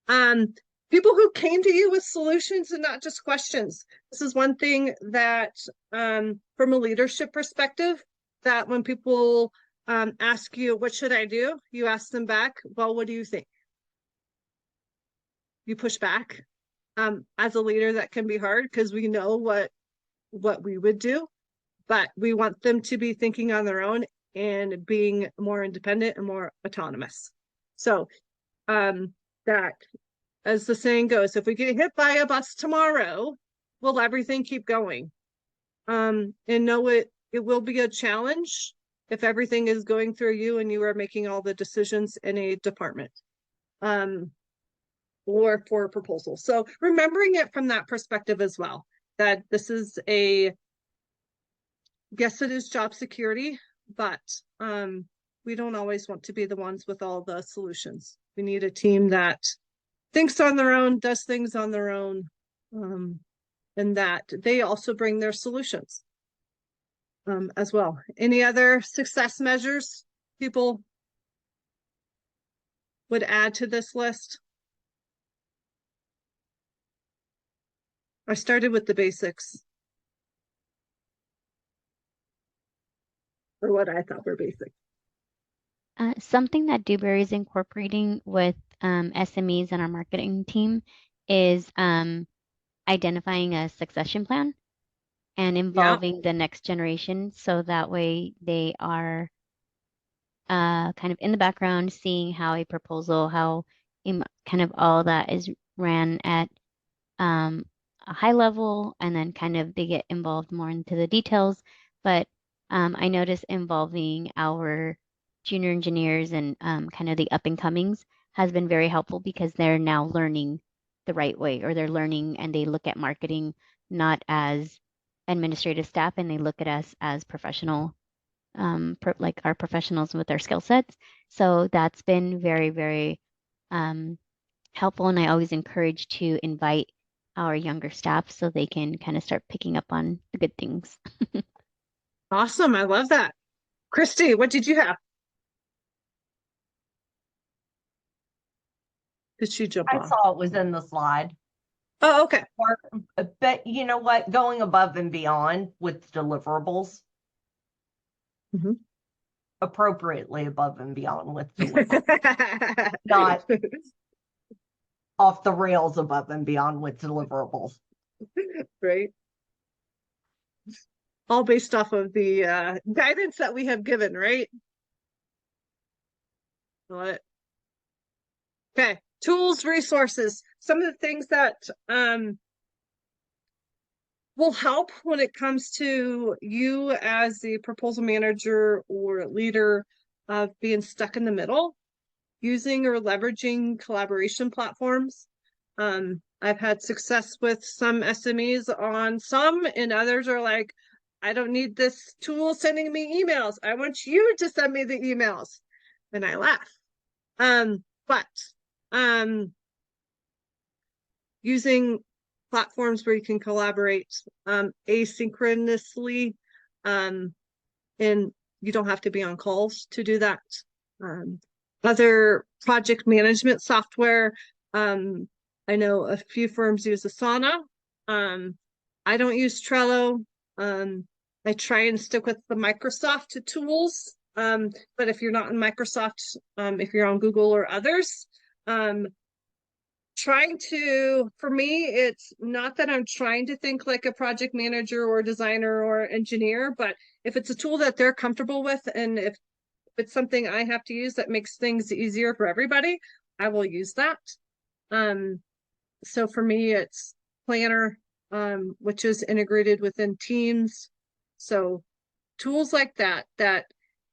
People who came to you with solutions and not just questions. This is one thing that, from a leadership perspective, that when people ask you, what should I do? You ask them back, well, what do you think? You push back. As a leader, that can be hard because we know what we would do, but we want them to be thinking on their own and being more independent and more autonomous. So that, as the saying goes, if we get hit by a bus tomorrow, will everything keep going? And know it will be a challenge if everything is going through you and you are making all the decisions in a department. Or for a proposal. So remembering it from that perspective as well, that this is yes, it is job security, but we don't always want to be the ones with all the solutions. We need a team that thinks on their own, does things on their own, and that they also bring their solutions as well. Any other success measures people would add to this list? I started with the basics. Or what I thought were basic. Something that Dewberry is incorporating with SMEs and our marketing team is identifying a succession plan and involving the next generation, so that way they are kind of in the background, seeing how a proposal, how kind of all that is ran at a high level, and then kind of they get involved more into the details. But I notice involving our junior engineers and kind of the up and comings has been very helpful because they're now learning the right way, or they're learning and they look at marketing not as administrative staff, and they look at us as professional, like our professionals with our skill sets. So that's been very, very helpful. And I always encourage to invite our younger staff so they can kind of start picking up on the good things. Awesome. I love that. Christy, what did you have? Did she jump I off? saw it was in the slide. Oh, okay. But you know what? Going above and beyond with deliverables. appropriately above and beyond with deliverables, not off the rails above and beyond with deliverables. Right. All based off of the guidance that we have given, right? What? Okay, tools, resources, some of the things that will help when it comes to you as the proposal manager or leader of being stuck in the middle, using or leveraging collaboration platforms. I've had success with some SMEs on some, and others are like, I don't need this tool sending me emails. I want you to send me the emails. And I laugh. Using platforms where you can collaborate asynchronously, and you don't have to be on calls to do that. Other project management software, I know a few firms use Asana. I don't use Trello. I try and stick with the Microsoft tools. But if you're not in Microsoft, if you're on Google or others, for me, it's not that I'm trying to think like a project manager or designer or engineer, but if it's a tool that they're comfortable with, and if it's something I have to use that makes things easier for everybody, I will use that. So for me, it's Planner, which is integrated within Teams. So tools like that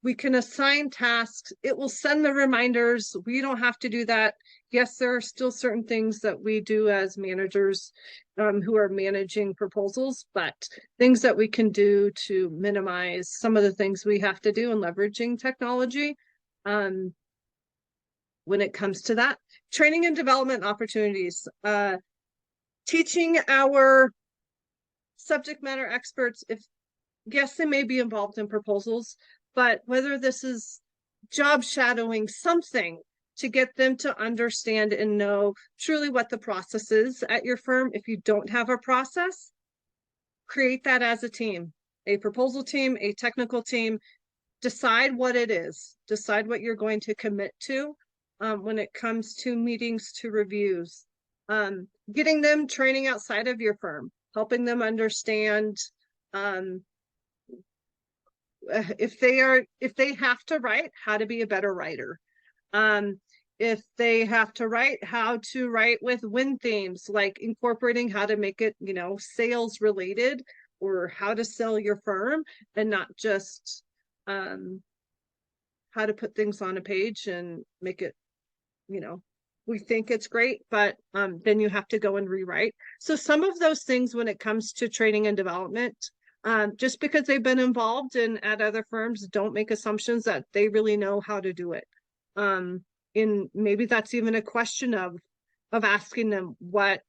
we can assign tasks. It will send the reminders. We don't have to do that. Yes, there are still certain things that we do as managers who are managing proposals, but things that we can do to minimize some of the things we have to do in leveraging technology. When it comes to that, training and development opportunities, teaching our subject matter experts, yes, they may be involved in proposals, but whether this is job shadowing, something to get them to understand and know truly what the process is at your firm. If you don't have a process, create that as a team, a proposal team, a technical team. Decide what it is, decide what you're going to commit to when it comes to meetings, to reviews, getting them training outside of your firm, helping them understand if they have to write, how to be a better writer. If they have to write, how to write with win themes, like incorporating how to make it, sales related, or how to sell your firm, and not just how to put things on a page and make it, we think it's great, but then you have to go and rewrite. So some of those things when it comes to training and development, just because they've been involved at other firms, don't make assumptions that they really know how to do it. And maybe that's even a question of asking them what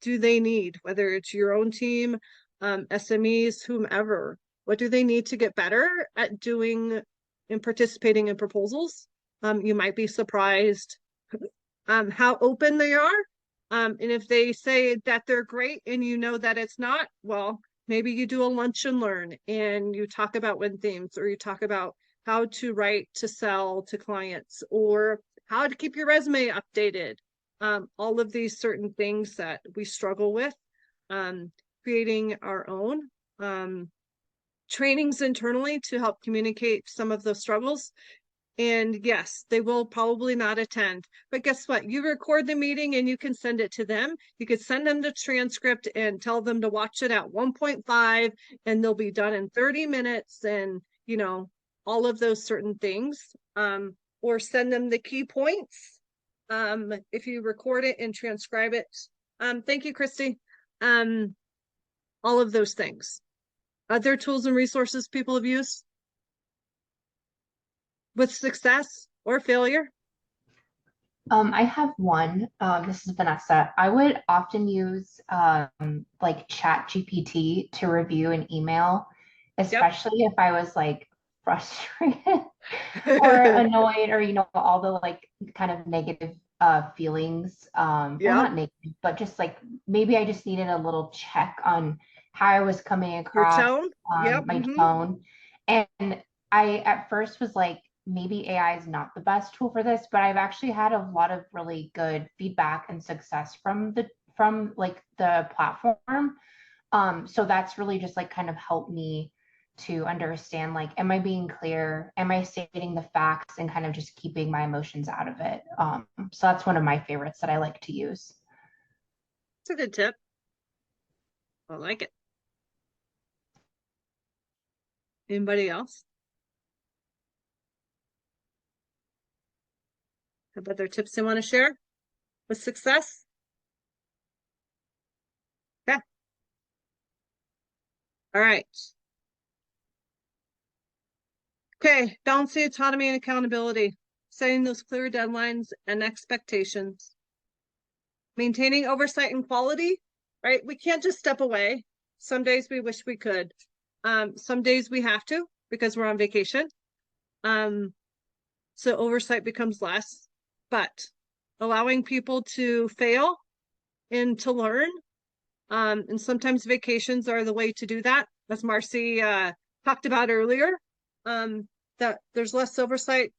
do they need, whether it's your own team, SMEs, whomever, what do they need to get better at doing and participating in proposals? You might be surprised how open they are. And if they say that they're great and you know that it's not, well, maybe you do a lunch and learn and you talk about win themes, or you talk about how to write to sell to clients, or how to keep your resume updated. All of these certain things that we struggle with, creating our own trainings internally to help communicate some of those struggles. And yes, they will probably not attend, but guess what? You record the meeting and you can send it to them. You could send them the transcript and tell them to watch it at 1.5, and they'll be done in 30 minutes, and all of those certain things. Or send them the key points if you record it and transcribe it. Thank you, Christy. All of those things. Other tools and resources people have used with success or failure? I have one. This is Vanessa. I would often use like ChatGPT to review an email, especially if I was like frustrated or annoyed, or all the like kind of negative feelings. Well, not negative, but just like maybe I just needed a little check on how I was coming across, your tone. my tone. And I at first was like, maybe AI is not the best tool for this, but I've actually had a lot of really good feedback and success from like the platform. So that's really just like kind of helped me to understand, like, am I being clear? Am I stating the facts and kind of just keeping my emotions out of it? So that's one of my favorites that I like to use. It's a good tip. I like it. Anybody else? Have other tips they want to share with success? Yeah. All right. Okay, balancing autonomy and accountability, setting those clear deadlines and expectations, maintaining oversight and quality, right? We can't just step away. Some days we wish we could. Some days we have to because we're on vacation. So oversight becomes less, but allowing people to fail and to learn. And sometimes vacations are the way to do that, as Marcy talked about earlier. That there's less oversight.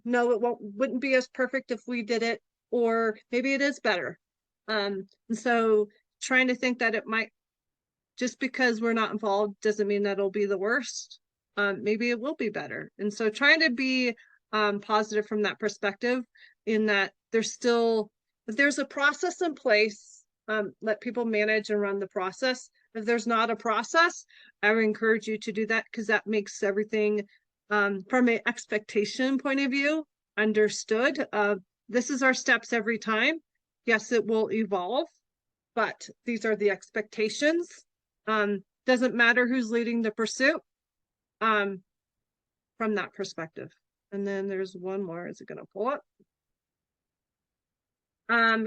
No, it wouldn't be as perfect if we did it, or maybe it is better. And so trying to think that it might, just because we're not involved doesn't mean that it'll be the worst. Maybe it will be better. And so trying to be positive from that perspective, in that there's still, if there's a process in place, let people manage and run the process. If there's not a process, I would encourage you to do that, because that makes everything from an expectation point of view understood. This is our steps every time. Yes, it will evolve, but these are the expectations. Doesn't matter who's leading the pursuit from that perspective. And then there's one more. Is it going to pull up?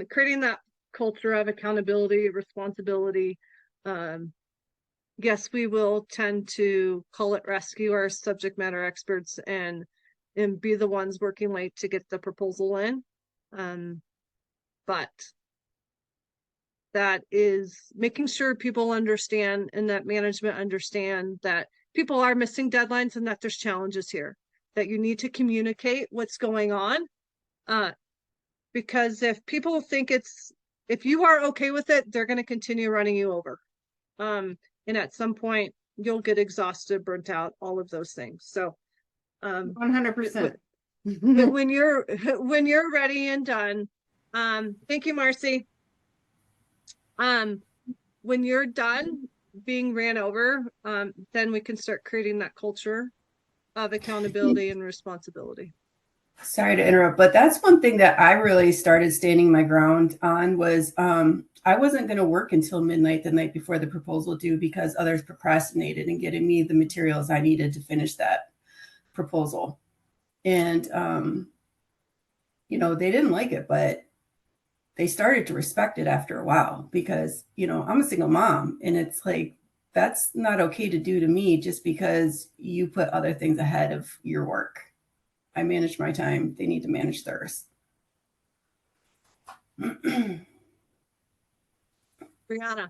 Creating that culture of accountability, responsibility. Yes, we will tend to call it rescue our subject matter experts and be the ones working late to get the proposal in. But that is making sure people understand, and that management understand, that people are missing deadlines and that there's challenges here, that you need to communicate what's going on. Because if people think if you are okay with it, they're going to continue running you over. And at some point you'll get exhausted, burnt out, all of those things. So 100%. when you're ready and done, thank you, Marcy. When you're done being ran over, then we can start creating that culture of accountability and responsibility. Sorry to interrupt, but that's one thing that I really started standing my ground on was I wasn't going to work until midnight the night before the proposal due, because others procrastinated in getting me the materials I needed to finish that proposal. And, they didn't like it, but they started to respect it after a while, because, I'm a single mom, and it's like, that's not okay to do to me just because you put other things ahead of your work. I manage my time. They need to manage theirs. Brianna.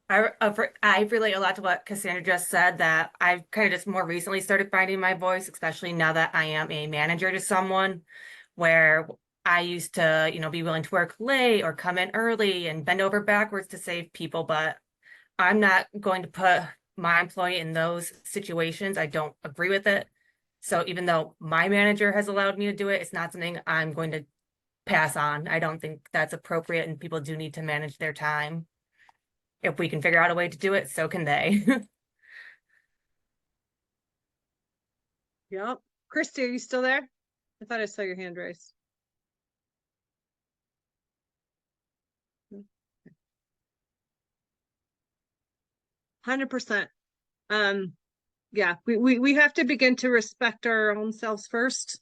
I relate a lot to what Cassandra just said, that I've kind of just more recently started finding my voice, especially now that I am a manager to someone, where I used to, be willing to work late or come in early and bend over backwards to save people, but I'm not going to put my employee in those situations. I don't agree with it. So even though my manager has allowed me to do it, it's not something I'm going to pass on. I don't think that's appropriate, and people do need to manage their time. If we can figure out a way to do it, so can they. Yep. Christy, are you still there? I thought I saw your hand raised. 100%. Yeah, we have to begin to respect our own selves first,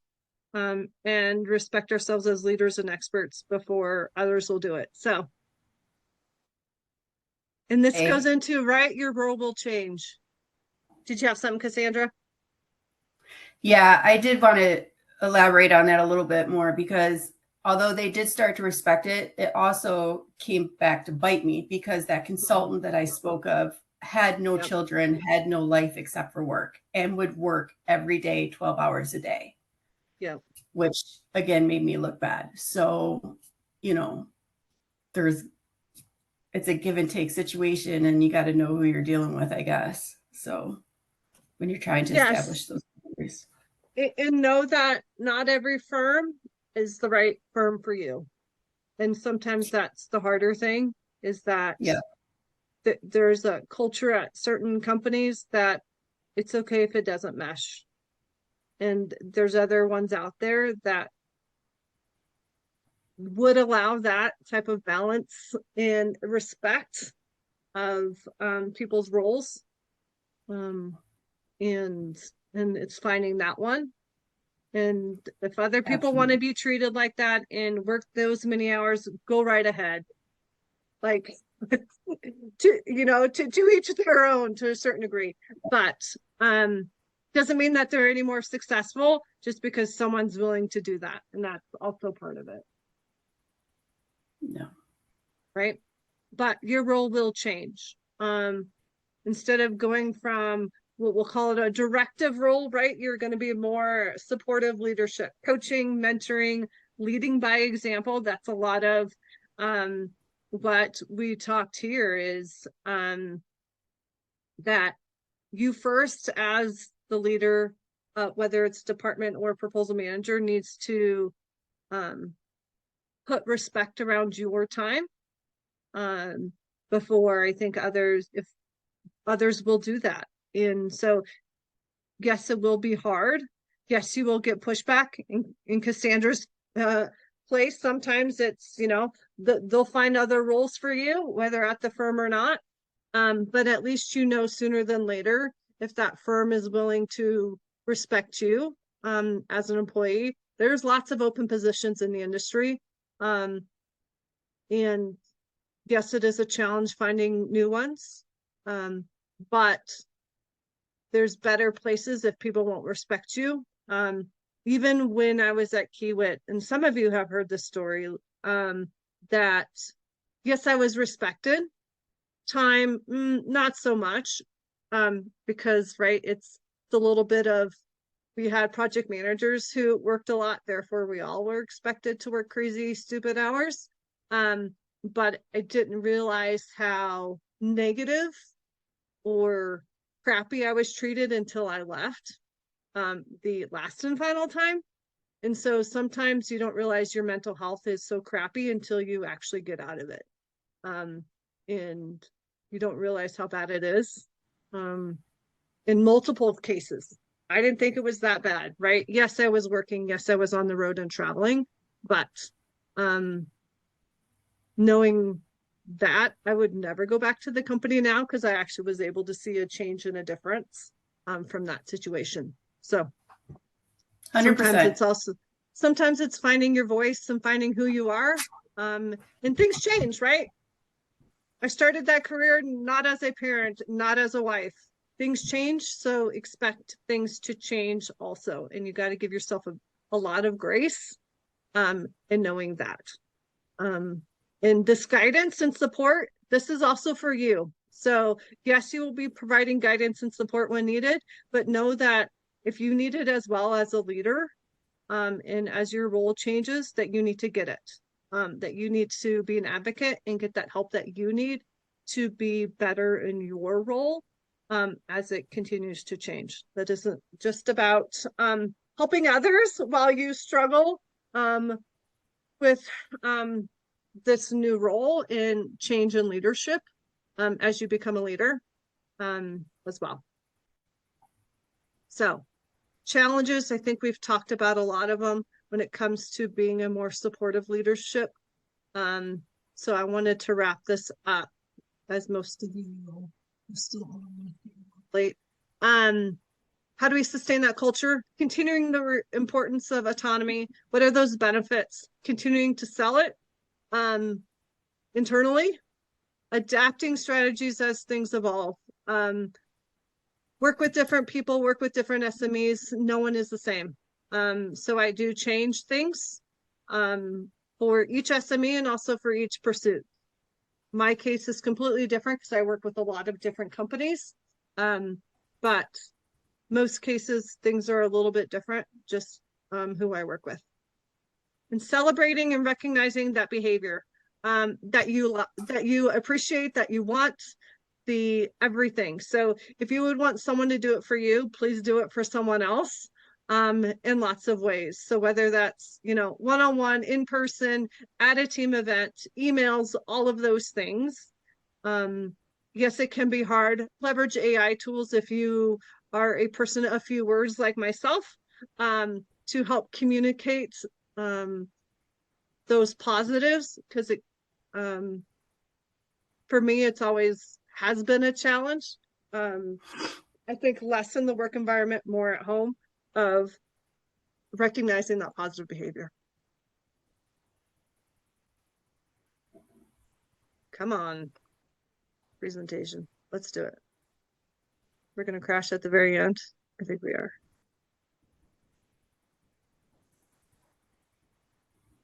and respect ourselves as leaders and experts before others will do it. So, and this goes into, right, your role will change. Did you have something, Cassandra? Yeah, I did want to elaborate on that a little bit more, because although they did start to respect it, it also came back to bite me, because that consultant that I spoke of had no Yep. children, had no life except for work, and would work every day, 12 hours a day. Yeah. Which again made me look bad. So, you know, it's a give and take situation, and you got to know who you're dealing with, I guess. So when you're trying to establish those boundaries. And know that not every firm is the right firm for you. And sometimes that's the harder thing, is that there's a culture at certain companies that it's okay if it doesn't mesh. And there's other ones out there that would allow that type of balance and respect of people's roles. And it's finding that one. And if other people want to be treated like that and work those many hours, go right ahead. Like to each their own to a certain degree. But doesn't mean that they're any more successful just because someone's willing to do that. And that's also part of it. No. Right. But your role will change. Instead of going from what we'll call it a directive role, right? You're going to be more supportive leadership, coaching, mentoring, leading by example. That's a lot of what we talked here is that you first, as the leader, whether it's department or proposal manager, needs to put respect around your time before I think if others will do that. And so, yes, it will be hard. Yes, you will get pushback in Cassandra's place. Sometimes it's, they'll find other roles for you, whether at the firm or not. But at least sooner than later if that firm is willing to respect you as an employee. There's lots of open positions in the industry. And yes, it is a challenge finding new ones. But there's better places if people won't respect you. Even when I was at Kiewit, and some of you have heard this story, that yes, I was respected. Time, not so much, because it's a little bit of, we had project managers who worked a lot, therefore we all were expected to work crazy, stupid hours. But I didn't realize how negative or crappy I was treated until I left the last and final time. And so sometimes you don't realize your mental health is so crappy until you actually get out of it. And you don't realize how bad it is. In multiple cases, I didn't think it was that bad, right? Yes, I was working. Yes, I was on the road and traveling, but knowing that I would never go back to the company now because I actually was able to see a change and a difference from that situation. So 100%. Sometimes it's finding your voice and finding who you are. And things change, right? I started that career not as a parent, not as a wife. Things change, so expect things to change also. And you got to give yourself a lot of grace in knowing that. And this guidance and support, this is also for you. So yes, you will be providing guidance and support when needed, but know that if you need it as well as a leader, and as your role changes, that you need to get it. That you need to be an advocate and get that help that you need to be better in your role as it continues to change. That isn't just about helping others while you struggle with this new role in change in leadership as you become a leader as well. So challenges, I think we've talked about a lot of them when it comes to being a more supportive leadership. So I wanted to wrap this up, as most of you know, I'm still late. How do we sustain that culture? Continuing the importance of autonomy. What are those benefits? Continuing to sell it internally, adapting strategies as things evolve. Work with different people, work with different SMEs. No one is the same. So I do change things for each SME and also for each pursuit. my case is completely different because I work with a lot of different companies. But most cases, things are a little bit different, just who I work with. And celebrating and recognizing that behavior, that you appreciate, that you want, the everything. So if you would want someone to do it for you, please do it for someone else in lots of ways. So whether that's, you know, one-on-one, in person, at a team event, emails, all of those things. Yes, it can be hard. Leverage AI tools if you are a person of a few words like myself, to help communicate those positives, because it for me it's always has been a challenge. I think less in the work environment, more at home, of recognizing that positive behavior. Come on, presentation, let's do it. We're going to crash at the very end. I think we are.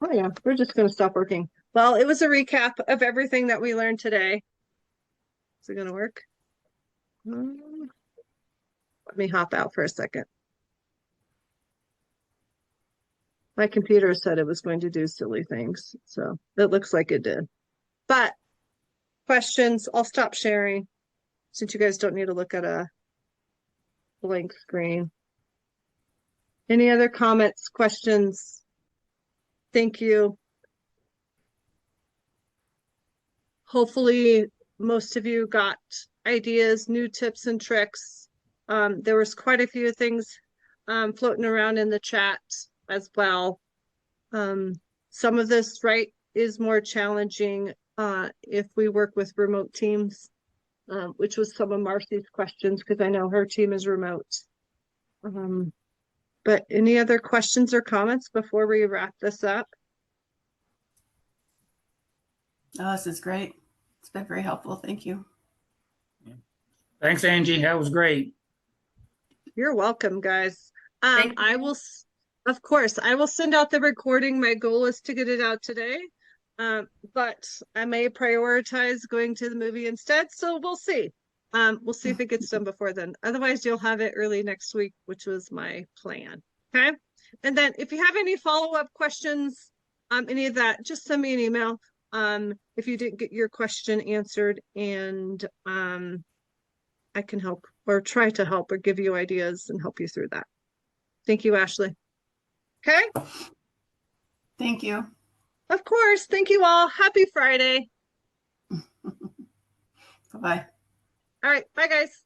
Oh yeah, we're just going to stop working. Well, it was a recap of everything that we learned today. Is it going to work? Let me hop out for a second. My computer said it was going to do silly things, so it looks like it did. But questions, I'll stop sharing since you guys don't need to look at a blank screen. Any other comments, questions? Thank you. Hopefully most of you got ideas, new tips and tricks. There was quite a few things floating around in the chat as well. Some of this, right, is more challenging if we work with remote teams, which was some of Marcy's questions, because I know her team is remote. But any other questions or comments before we wrap this up? Oh, this is great. It's been very helpful. Thank you. Thanks, Angie. That was great. You're welcome, guys. I will, of course, I will send out the recording. My goal is to get it out today, but I may prioritize going to the movie instead. So we'll see. We'll see if it gets done before then. Otherwise, you'll have it early next week, which was my plan. Okay. And then if you have any follow-up questions, any of that, just send me an email. If you didn't get your question answered, and I can help or try to help or give you ideas and help you through that. Thank you, Ashley. Okay. Thank you. Of course. Thank you all. Happy Friday. Bye-bye. All right. Bye, guys.